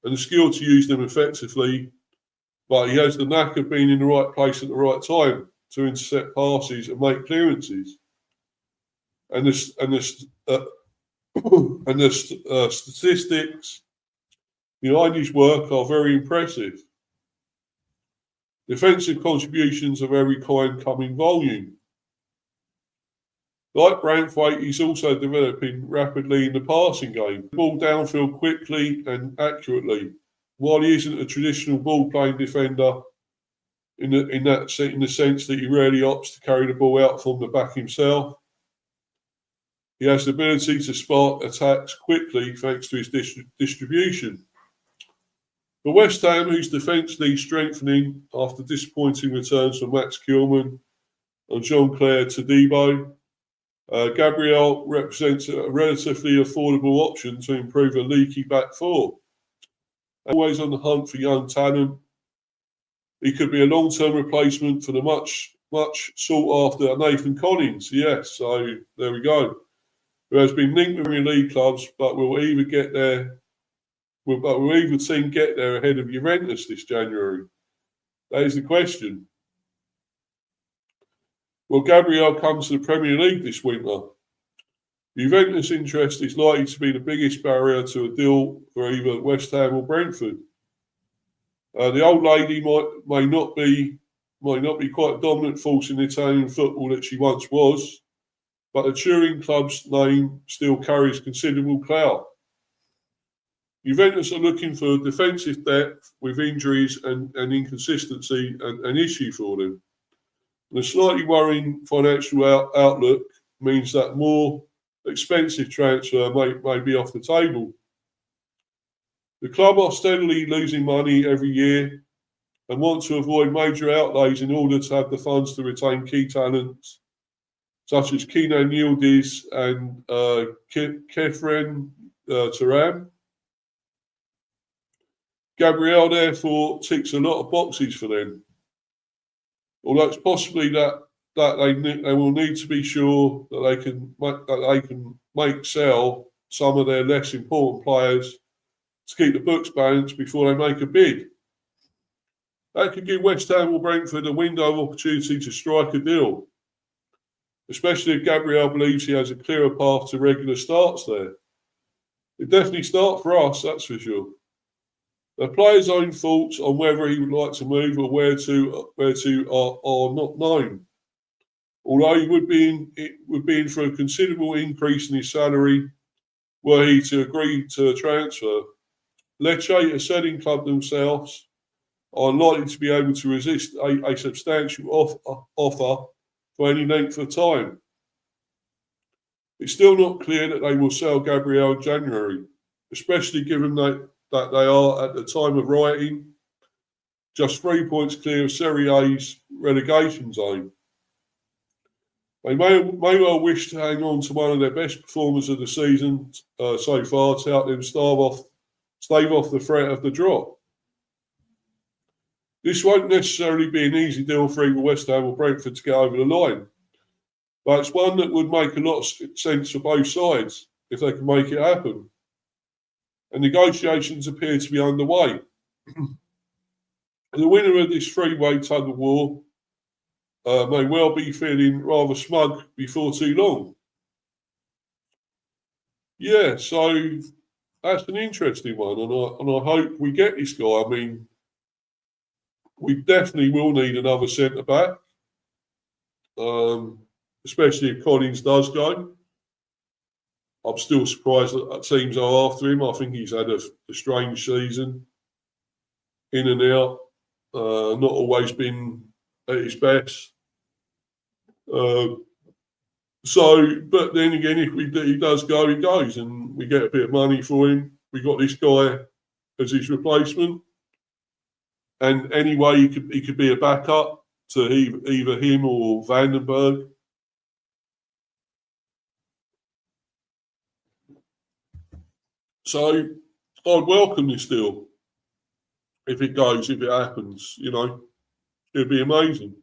and the skill to use them effectively, but he has the knack of being in the right place at the right time to intercept passes and make clearances. And the statistics behind his work are very impressive. Defensive contributions of every kind come in volume. Like Branthwaite, he's also developing rapidly in the passing game. Ball downfield quickly and accurately. While he isn't a traditional ball-playing defender in the sense that he rarely opts to carry the ball out from the back himself, he has the ability to spark attacks quickly thanks to his distribution. For West Ham, whose defence needs strengthening after disappointing returns from Max Kilman and Jean-Claire Todibo, Gabriel represents a relatively affordable option to improve a leaky back four. Always on the hunt for young talent, he could be a long-term replacement for the much sought-after Nathan Collins. Yes, so there we go. Who has been linked with Premier League clubs, but will either get there. Will either team get there ahead of Juventus this January? That is the question. Will Gabriel come to the Premier League this winter? Juventus' interest is likely to be the biggest barrier to a deal for either West Ham or Brentford. The old lady may not be quite a dominant force in Italian football that she once was, but the Turin club's name still carries considerable clout. Juventus are looking for defensive depth with injuries and inconsistency an issue for them. And a slightly worrying financial outlook means that more expensive transfer may be off the table. The club are steadily losing money every year and want to avoid major outlays in order to have the funds to retain key talents such as Kenan Yildiz and Kefren Turam. Gabriel, therefore, ticks a lot of boxes for them. Although it's possibly that they will need to be sure that they can sell some of their less important players to keep the books balanced before they make a bid. That could give West Ham or Brentford a window of opportunity to strike a deal, especially if Gabriel believes he has a clearer path to regular starts there. It definitely start for us, that's for sure. The player's own thoughts on whether he would like to move or where to are not known. Although it would be in for a considerable increase in his salary were he to agree to a transfer. Lecce, a selling club themselves, are unlikely to be able to resist a substantial offer for any length of time. It's still not clear that they will sell Gabriel in January, especially given that they are, at the time of writing, just 3 points clear of Serie A's relegation zone. They may well wish to hang on to one of their best performers of the season so far to help them stave off the threat of the drop. This won't necessarily be an easy deal for either West Ham or Brentford to get over the line, but it's one that would make a lot of sense for both sides if they can make it happen. And negotiations appear to be underway. The winner of this three-way tug of war may well be feeling rather smug before too long. Yeah, so that's an interesting one, and I hope we get this guy. I mean, we definitely will need another centre back, especially if Collins does go. I'm still surprised that teams are after him. I think he's had a strange season, in and out, not always been at his best. But then again, if he does go, he goes, and we get a bit of money for him. We got this guy as his replacement, and anyway, he could be a backup to either him or Vandenberg. So I'd welcome this deal if it happens. It'd be amazing.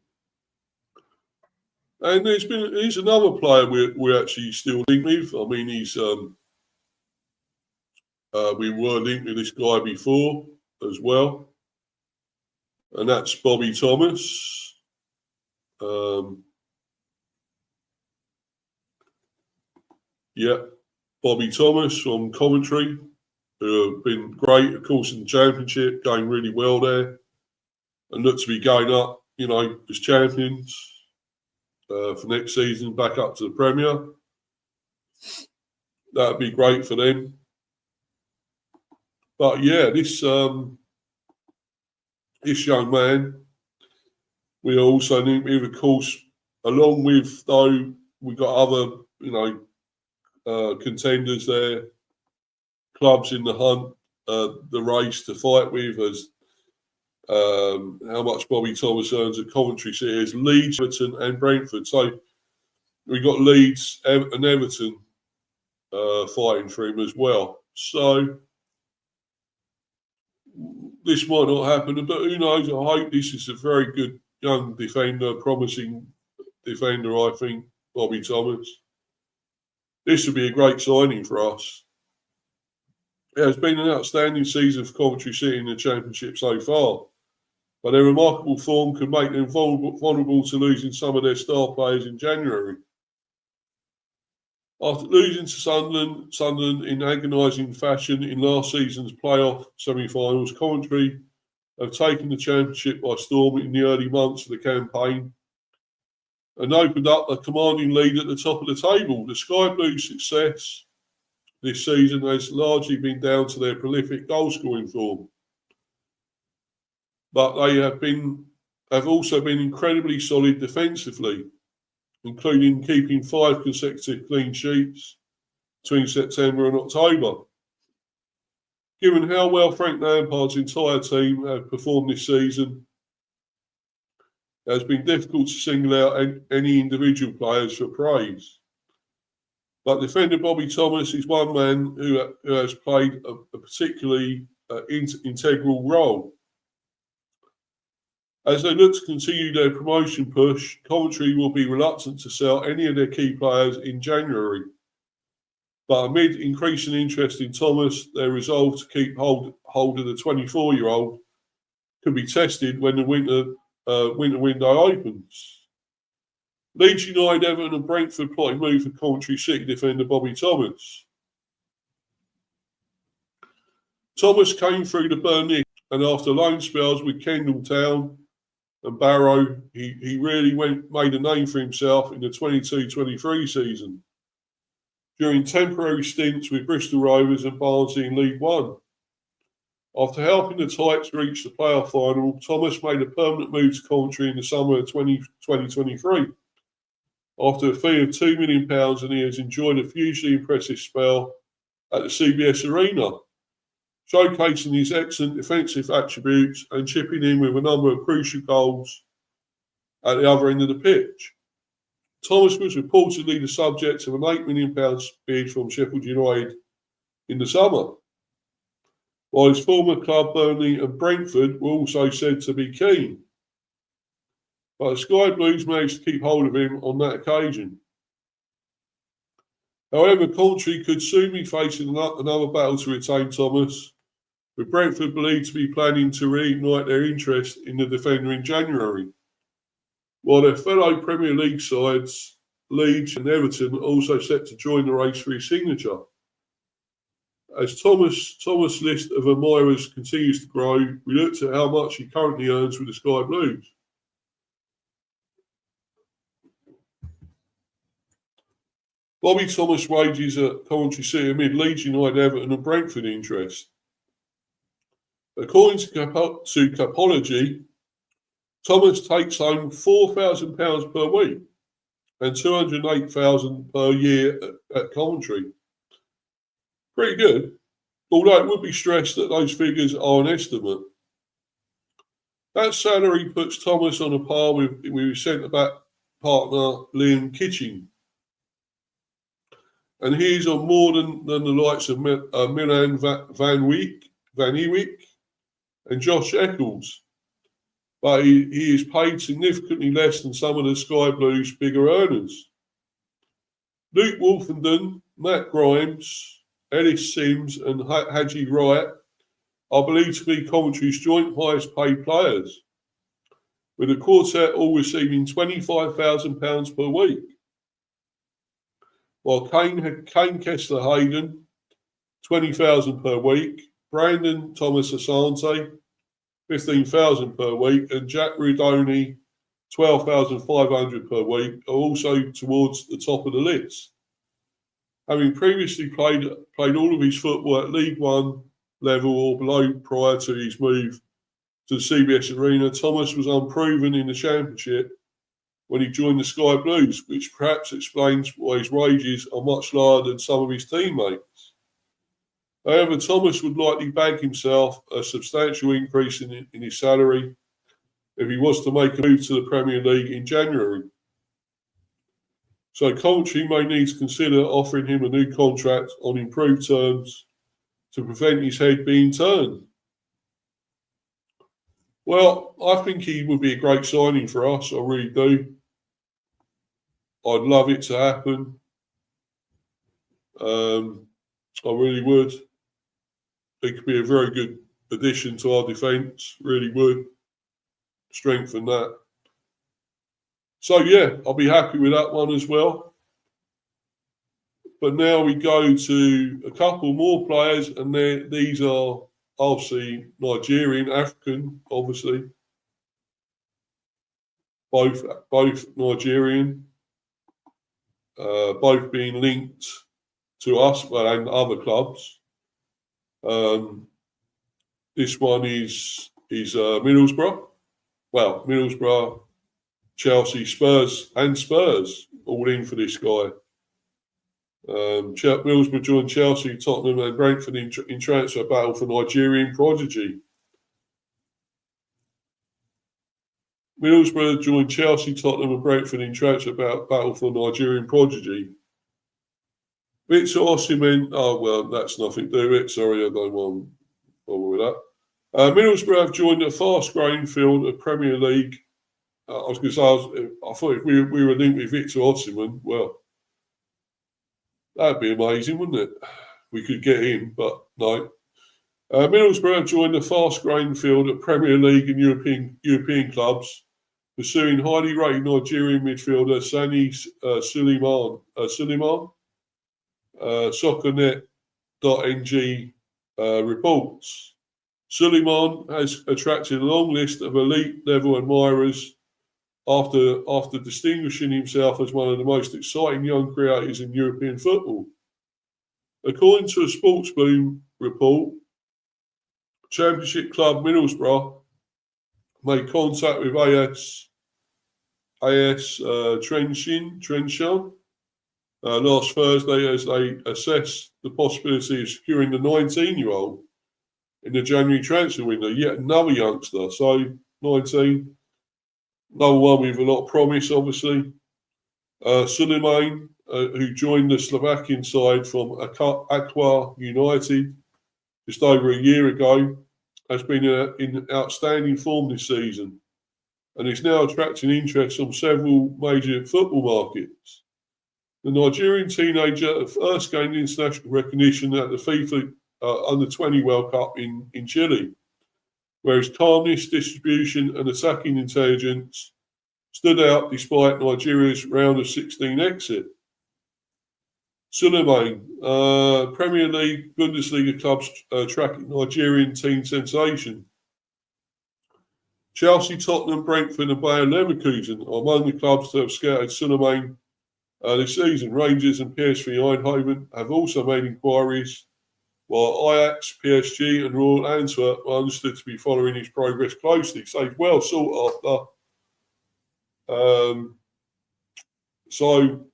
And he's another player we're actually still linked with. I mean, we were linked with this guy before as well, and that's Bobby Thomas. Bobby Thomas from Coventry, who have been great, of course, in the Championship, going really well there, and look to be going up, as champions for next season, back up to the Premier. That'd be great for them. But yeah, this young man, we also need, of course, along with, though, we got other, contenders there, clubs in the hunt, the race to fight with, as how much Bobby Thomas earns at Coventry City is Leeds, Everton and Brentford. So we got Leeds and Everton fighting for him as well. So this might not happen, but who knows? I hope this is a very good young defender, promising defender, I think, Bobby Thomas. This would be a great signing for us. It has been an outstanding season for Coventry City in the Championship so far, but their remarkable form could make them vulnerable to losing some of their star players in January. After losing to Sunderland in agonising fashion in last season's playoff semi-finals, Coventry have taken the Championship by storm in the early months of the campaign and opened up a commanding lead at the top of the table. The Sky Blues' success this season has largely been down to their prolific goal-scoring form, but they have also been incredibly solid defensively, including keeping 5 consecutive clean sheets between September and October. Given how well Frank Lampard's entire team have performed this season, it has been difficult to single out any individual players for praise. But defender Bobby Thomas is one man who has played a particularly integral role. As they look to continue their promotion push, Coventry will be reluctant to sell any of their key players in January. But amid increasing interest in Thomas, their resolve to keep hold of the 24-year-old can be tested when the winter window opens. Leeds United, Everton and Brentford plotting move for Coventry City defender Bobby Thomas. Thomas came through the Burnley, and after loan spells with Kendall Town and Barrow, he really made a name for himself in the 22-23 season, during temporary stints with Bristol Rovers and Barnsley in League One. After helping the Tykes reach the playoff final, Thomas made a permanent move to Coventry in the summer of 2023. After a fee of £2 million, and he has enjoyed a hugely impressive spell at the CBS Arena, showcasing his excellent defensive attributes and chipping in with a number of crucial goals at the other end of the pitch. Thomas was reportedly the subject of an £8 million bid from Sheffield United in the summer, while his former club Burnley and Brentford were also said to be keen. But the Sky Blues managed to keep hold of him on that occasion. However, Coventry could soon be facing another battle to retain Thomas, with Brentford believed to be planning to reignite their interest in the defender in January, while their fellow Premier League sides, Leeds and Everton, are also set to join the race for his signature. As Thomas' list of admirers continues to grow, we looked at how much he currently earns with the Sky Blues. Bobby Thomas wages at Coventry City amid Leeds United, Everton and Brentford interest. According to Capology, Thomas takes home £4,000 per week and £208,000 per year at Coventry. Pretty good, although it would be stressed that those figures are an estimate. That salary puts Thomas on a par with his centre-back partner Liam Kitching. And he's on more than the likes of Milan Van Ewijk and Josh Eccles. But he is paid significantly less than some of the Sky Blues' bigger earners. Luke Wolfenden, Matt Grimes, Ellis Sims and Haji Wright are believed to be Coventry's joint highest paid players, with the quartet all receiving £25,000 per week. While Kane Kessler Hayden, £20,000 per week, Brandon Thomas Asante, £15,000 per week, and Jack Ridoni, £12,500 per week, are also towards the top of the list. Having previously played all of his football at League One level or below prior to his move to the CBS Arena, Thomas was unproven in the Championship when he joined the Sky Blues, which perhaps explains why his wages are much lower than some of his teammates. However, Thomas would likely bag himself a substantial increase in his salary if he was to make a move to the Premier League in January. So Coventry may need to consider offering him a new contract on improved terms to prevent his head being turned. Well, I think he would be a great signing for us, I really do. I'd love it to happen. I really would. It could be a very good addition to our defence, really would. Strengthen that. So, yeah, I'll be happy with that one as well. But now we go to a couple more players, and these are obviously Nigerian, African, obviously. Both Nigerian, both being linked to us and other clubs. This one is Middlesbrough. Well, Middlesbrough, Chelsea, Spurs all in for this guy. Middlesbrough joined Chelsea, Tottenham and Brentford in transfer battle for Nigerian prodigy. Middlesbrough joined Chelsea, Tottenham and Brentford in transfer battle for Nigerian prodigy. Victor Osimhen, oh well, that's nothing to do with it. Sorry, I don't want to bother with that. Middlesbrough have joined a fast-growing field of Premier League. I was going to say, I thought if we were linked with Victor Osimhen, well, that'd be amazing, wouldn't it? We could get him, but no. Middlesbrough have joined a fast-growing field of Premier League and European clubs, pursuing highly rated Nigerian midfielder Sani Suleiman. Soccernet.ng reports. Suleiman has attracted a long list of elite level admirers after distinguishing himself as one of the most exciting young creators in European football. According to a Sports Boom report, Championship club Middlesbrough made contact with AS Trenshaw last Thursday as they assessed the possibility of securing the 19-year-old in the January transfer window. Yet another youngster, so 19, another one with a lot of promise, obviously. Suleiman, who joined the Slovakian side from Aqua United just over a year ago, has been in outstanding form this season and is now attracting interest from several major football markets. The Nigerian teenager first gained international recognition at the FIFA Under-20 World Cup in Chile, where his calmness, distribution and attacking intelligence stood out despite Nigeria's round of 16 exit. Suleiman, Premier League, Bundesliga clubs tracking Nigerian teen sensation. Chelsea, Tottenham, Brentford and Bayer Leverkusen are among the clubs that have scouted Suleiman this season. Rangers and PSV Eindhoven have also made inquiries, while Ajax, PSG and Royal Antwerp are understood to be following his progress closely. So he's well sought after. So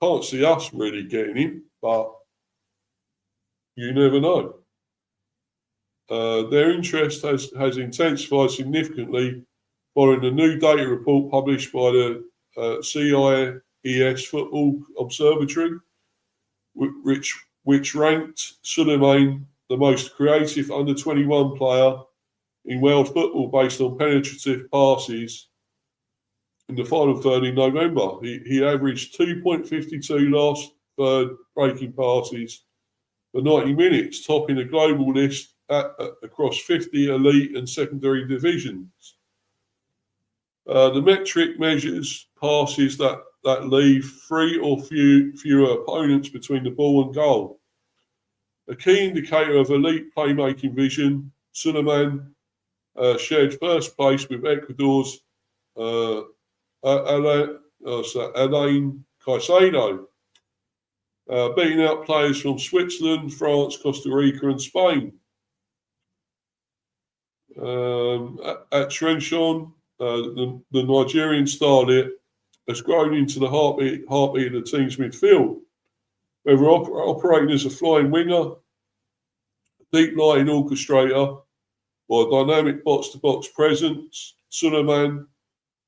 can't see us really getting him, but you never know. Their interest has intensified significantly following the new data report published by the CIES Football Observatory, which ranked Suleiman the most creative under-21 player in world football based on penetrative passes in the final third in November. He averaged 2.52 last third breaking passes for 90 minutes, topping the global list across 50 elite and secondary divisions. The metric measures passes that leave three or fewer opponents between the ball and goal. A key indicator of elite playmaking vision, Suleiman shared first place with Ecuador's Alain Caicedo, beating out players from Switzerland, France, Costa Rica and Spain. At Trenshaw, the Nigerian starlet has grown into the heartbeat of the team's midfield, whether operating as a flying winger, deep-lying orchestrator, or a dynamic box-to-box presence. Suleiman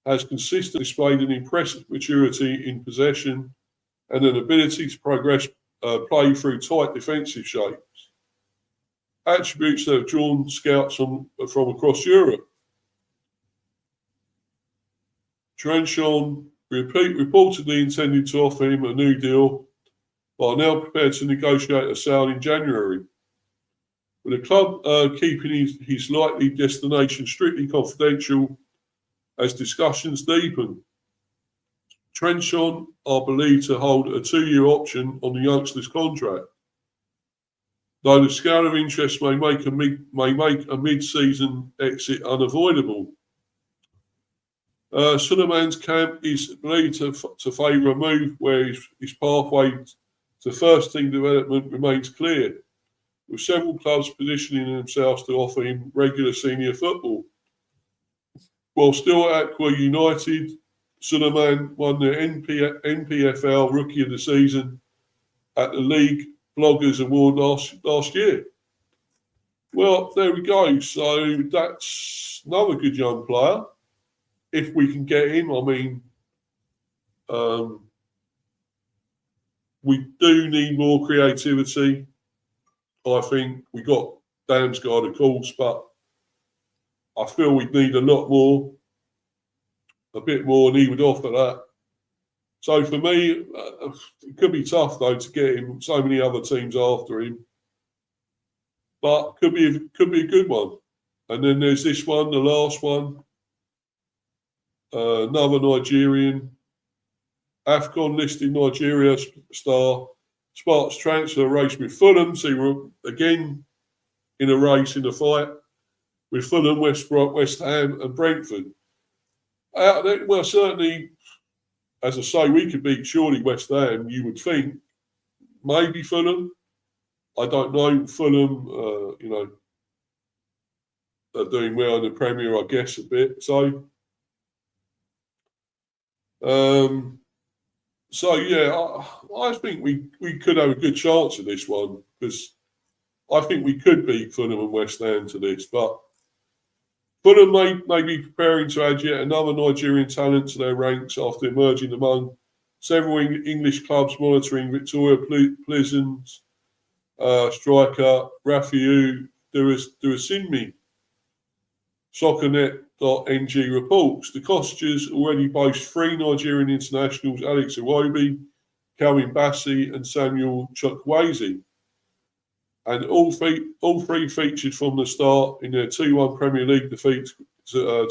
has consistently displayed an impressive maturity in possession and an ability to progress play through tight defensive shapes, attributes that have drawn scouts from across Europe. Trenshaw reportedly intended to offer him a new deal, but are now prepared to negotiate a sale in January, with the club keeping his likely destination strictly confidential as discussions deepen. Trenshaw are believed to hold a 2-year option on the youngster's contract, though the scale of interest may make a mid-season exit unavoidable. Suleiman's camp is believed to favour a move where his pathway to first-team development remains clear, with several clubs positioning themselves to offer him regular senior football. While still at Aqua United, Suleiman won the NPFL Rookie of the Season at the League Bloggers Award last year. Well, there we go. So that's another good young player. If we can get him, I mean, we do need more creativity. I think we got Damsgaard, of course, but I feel we need a bit more, and he would offer that. So for me, it could be tough though to get him. So many other teams after him, but could be a good one. And then there's this one, the last one, another Nigerian, AFCON listed Nigeria star Sparks transfer race with Fulham, so we're again in a race, in a fight with Fulham, West Ham and Brentford. Well, certainly, as I say, we could beat surely West Ham, you would think. Maybe Fulham. I don't know. Fulham, are doing well in the Premier, I guess, a bit. So, I think we could have a good chance of this one, because I think we could beat Fulham and West Ham to this. But Fulham may be preparing to add yet another Nigerian talent to their ranks after emerging among several English clubs monitoring Victoria Pleasant's striker Rafiu Durasinmi. Soccernet.ng reports the Cottagers already boast 3 Nigerian internationals: Alex Iwobi, Calvin Bassey and Samuel Chukwueze. And all three featured from the start in their 2-1 Premier League defeat to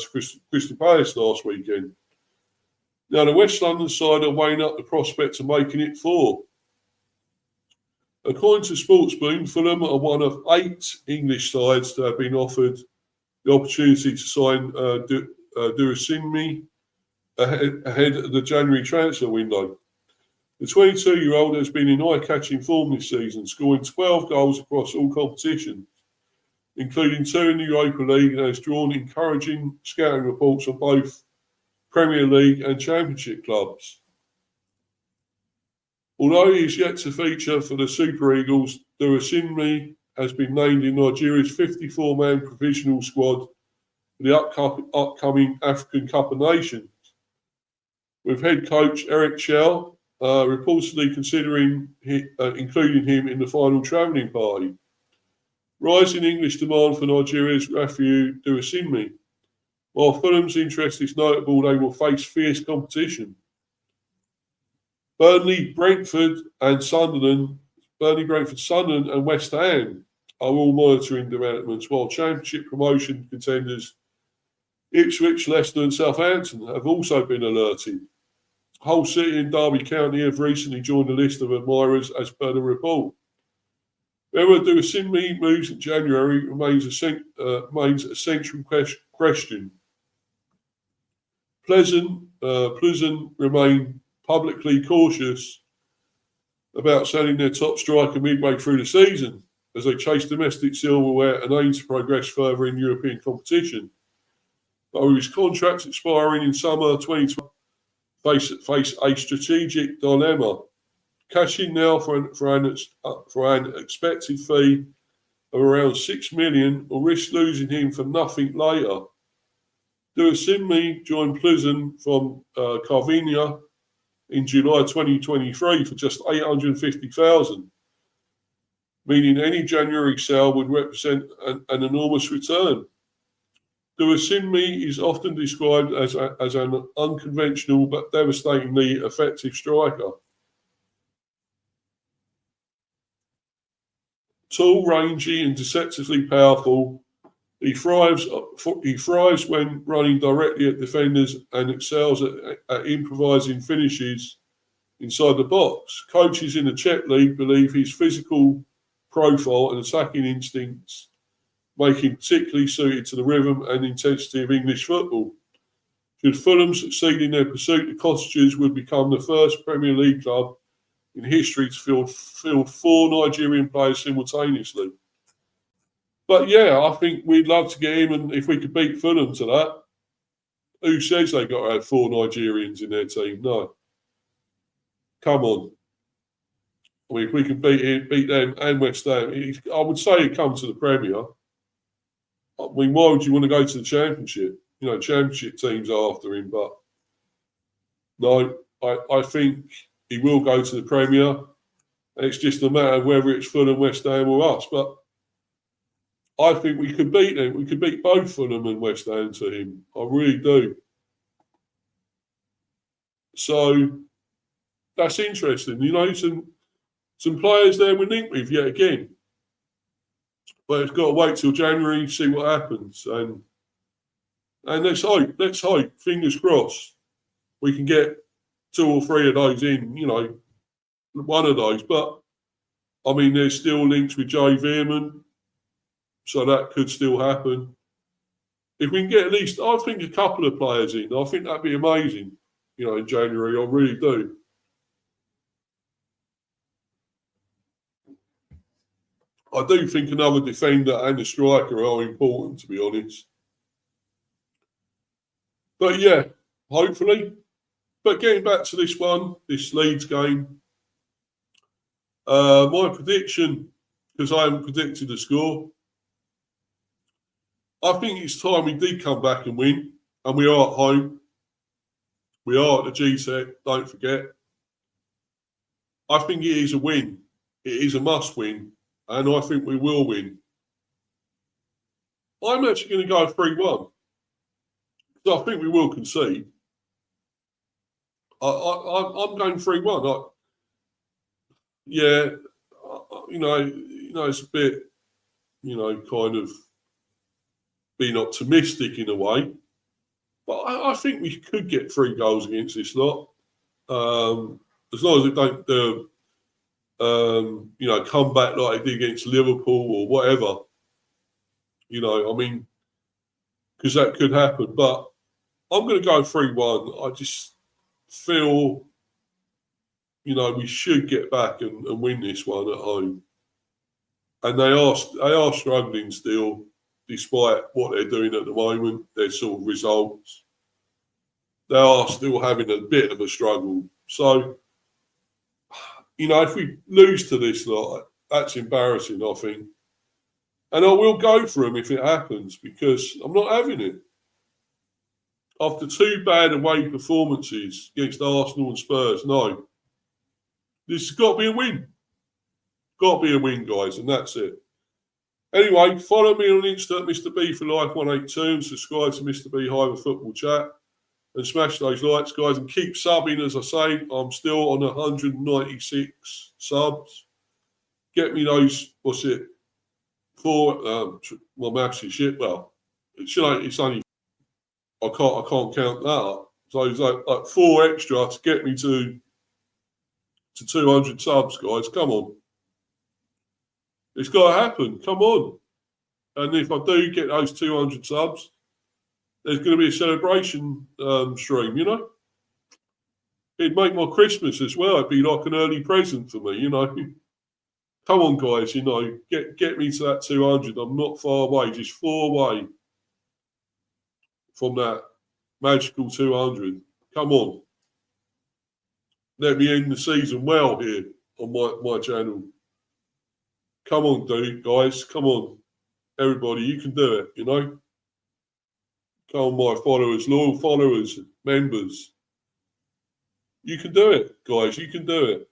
Crystal Palace last weekend. Now, the West London side are weighing up the prospect of making it 4. According to Sportsboon, Fulham are one of 8 English sides to have been offered the opportunity to sign Durasinmi ahead of the January transfer window. The 22-year-old has been in eye-catching form this season, scoring 12 goals across all competitions, including 2 in the Europa League, and has drawn encouraging scouting reports on both Premier League and Championship clubs. Although he is yet to feature for the Super Eagles, Durasinmi has been named in Nigeria's 54-man provisional squad for the upcoming African Cup of Nations, with head coach Eric Shell reportedly considering including him in the final travelling party. Rising English demand for Nigeria's Rafiu Durasinmi. While Fulham's interest is notable, they will face fierce competition. Burnley, Brentford, Sunderland, and West Ham are all monitoring developments, while Championship promotion contenders Ipswich, Leicester and Southampton have also been alerted. Hull City and Derby County have recently joined the list of admirers as per the report. Whether Durasinmi moves in January remains a central question. Pleasant remain publicly cautious about selling their top striker midway through the season as they chase domestic silverware and aim to progress further in European competition. But with his contract expiring in summer 2020, face a strategic dilemma. Cash in now for an expected fee of around $6 million, or risk losing him for nothing later. Durasinmi joined Pleasant from Carvinia in July 2023 for just $850,000, meaning any January sale would represent an enormous return. Durasinmi is often described as an unconventional but devastatingly effective striker. Tall, rangy and deceptively powerful, he thrives when running directly at defenders and excels at improvising finishes inside the box. Coaches in the Czech League believe his physical profile and attacking instincts make him particularly suited to the rhythm and intensity of English football. Should Fulham succeed in their pursuit, the Cottagers would become the first Premier League club in history to field 4 Nigerian players simultaneously. But yeah, I think we'd love to get him, and if we could beat Fulham to that, who says they got to have 4 Nigerians in their team? No. Come on. I mean, if we can beat them and West Ham, I would say he'd come to the Premier. I mean, why would you want to go to the Championship? You know, Championship teams are after him, but no, I think he will go to the Premier, and it's just a matter of whether it's Fulham, West Ham or us. But I think we could beat them. We could beat both Fulham and West Ham to him. I really do. So that's interesting. You know, some players there we link with yet again. But it's got to wait till January, see what happens. And let's hope, fingers crossed, we can get 2 or 3 of those in, you know, one of those. But I mean, there's still links with Jay Veerman, so that could still happen. If we can get at least, I think, a couple of players in, I think that'd be amazing, in January. I really do. I do think another defender and a striker are important, to be honest. But yeah, hopefully. But getting back to this Leeds game, my prediction, because I haven't predicted the score, I think it's time we did come back and win. And we are at home. We are at the Gtech, don't forget. I think it is a win. It is a must win. And I think we will win. I'm actually going to go 3-1. So I think we will concede. I'm going 3-1. Yeah, it's a bit, kind of being optimistic in a way. But I think we could get 3 goals against this lot. As long as they don't come back like they did against Liverpool or whatever. Because that could happen. But I'm going to go 3-1. I just feel, we should get back and win this one at home. And they are struggling still, despite what they're doing at the moment, their sort of results. They are still having a bit of a struggle. So, if we lose to this lot, that's embarrassing, I think. And I will go for them if it happens, because I'm not having it. After 2 bad away performances against Arsenal and Spurs, no. This has got to be a win. Got to be a win, guys, and that's it. Anyway, follow me on Insta, Mr. B for Life 182, and subscribe to Mr. B Hyper Football Chat. And smash those likes, guys, and keep subbing. As I say, I'm still on 196 subs. Get me those, 4, my maths is shit. Well, it's only, I can't count that up. So it's like 4 extra to get me to 200 subs, guys. Come on. It's got to happen. Come on. And if I do get those 200 subs, there's going to be a celebration stream, It'd make my Christmas as well. It'd be like an early present for me, Come on, guys, get me to that 200. I'm not far away, just 4 away from that magical 200. Come on. Let me end the season well here on my channel. Come on, guys. Come on. Everybody, you can do it, Come on, my followers, loyal followers, members. You can do it, guys. You can do it.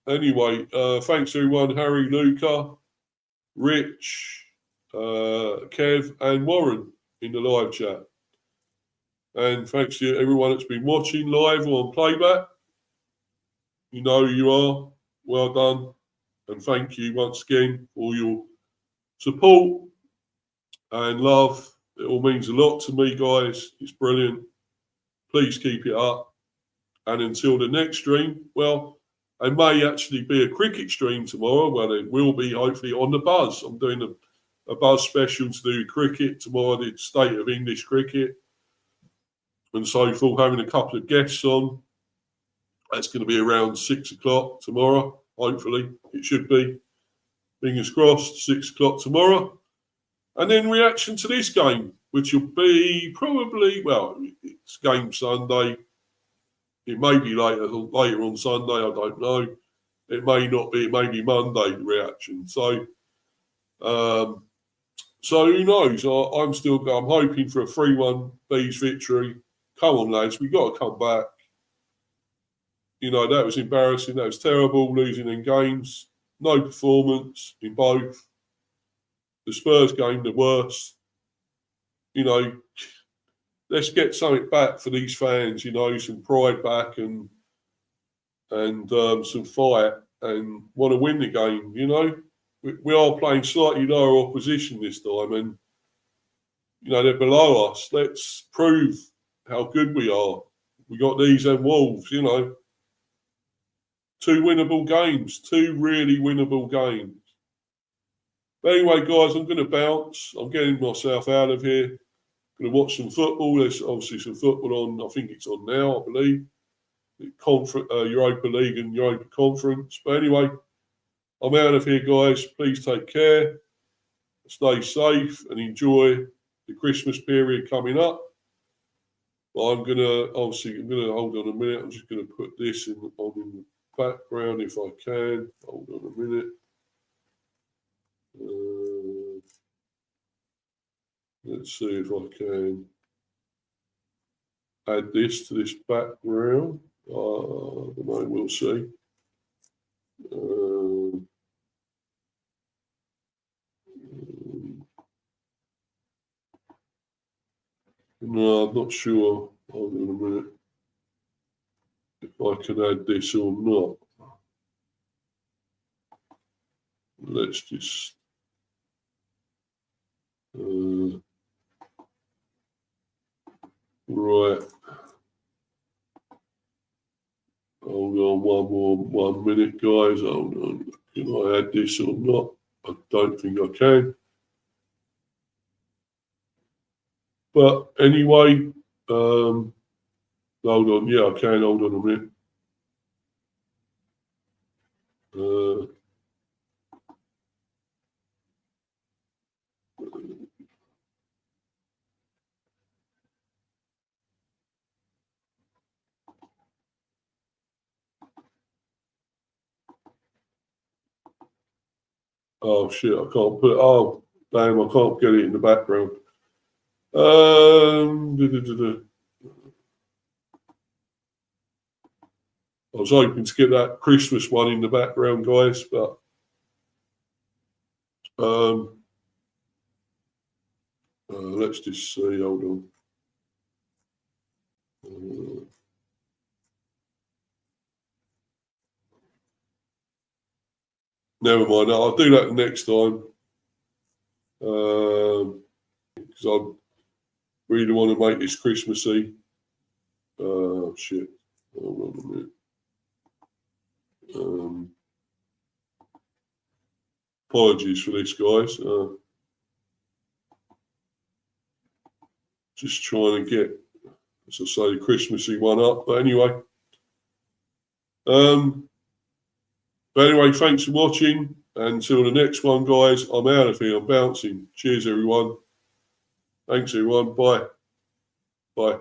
Anyway, thanks everyone. Harry, Luca, Rich, Kev, and Warren in the live chat. And thanks to everyone that's been watching live or on playback. You know who you are. Well done. And thank you once again for your support and love. It all means a lot to me, guys. It's brilliant. Please keep it up. And until the next stream, well, it may actually be a cricket stream tomorrow. Well, it will be hopefully on the Buzz. I'm doing a Buzz special to do cricket tomorrow, the state of English cricket. And so forth, having a couple of guests on. That's going to be around 6 o'clock tomorrow. Hopefully, it should be. Fingers crossed, 6 o'clock tomorrow. And then reaction to this game, which will be probably, it's game Sunday. It may be later on Sunday, I don't know. It may not be, it may be Monday, the reaction. So who knows? I'm hoping for a 3-1 Bees victory. Come on, lads, we've got to come back. That was embarrassing. That was terrible, losing in games. No performance in both. The Spurs game, the worst. Let's get something back for these fans, some pride back and some fight and want to win the game, We are playing slightly lower opposition this time and, they're below us. Let's prove how good we are. We got these and Wolves, 2 winnable games, 2 really winnable games. But anyway, guys, I'm going to bounce. I'm getting myself out of here. Going to watch some football. There's obviously some football on. I think it's on now, I believe. Europa League and Europa Conference. But anyway, I'm out of here, guys. Please take care. Stay safe and enjoy the Christmas period coming up. But I'm going to hold on a minute. I'm just going to put this on in the background if I can. Hold on a minute. Let's see if I can add this to this background. I don't know, we'll see. No, I'm not sure. Hold on a minute. If I can add this or not. Let's just right. Hold on 1 minute, guys. Hold on. Can I add this or not? I don't think I can. But anyway, hold on. Yeah, I can. Hold on a minute. Oh shit! I can't put. Oh damn! I can't get it in the background. I was hoping to get that Christmas one in the background, guys, but let's just see. Hold on. Never mind. I'll do that next time because I really want to make this Christmassy. Shit. Hold on a minute. Apologies for this, guys. Just trying to get, as I say, the Christmassy one up. But anyway. But anyway, thanks for watching. Until the next one, guys, I'm out of here. I'm bouncing. Cheers, everyone. Thanks, everyone. Bye. Bye.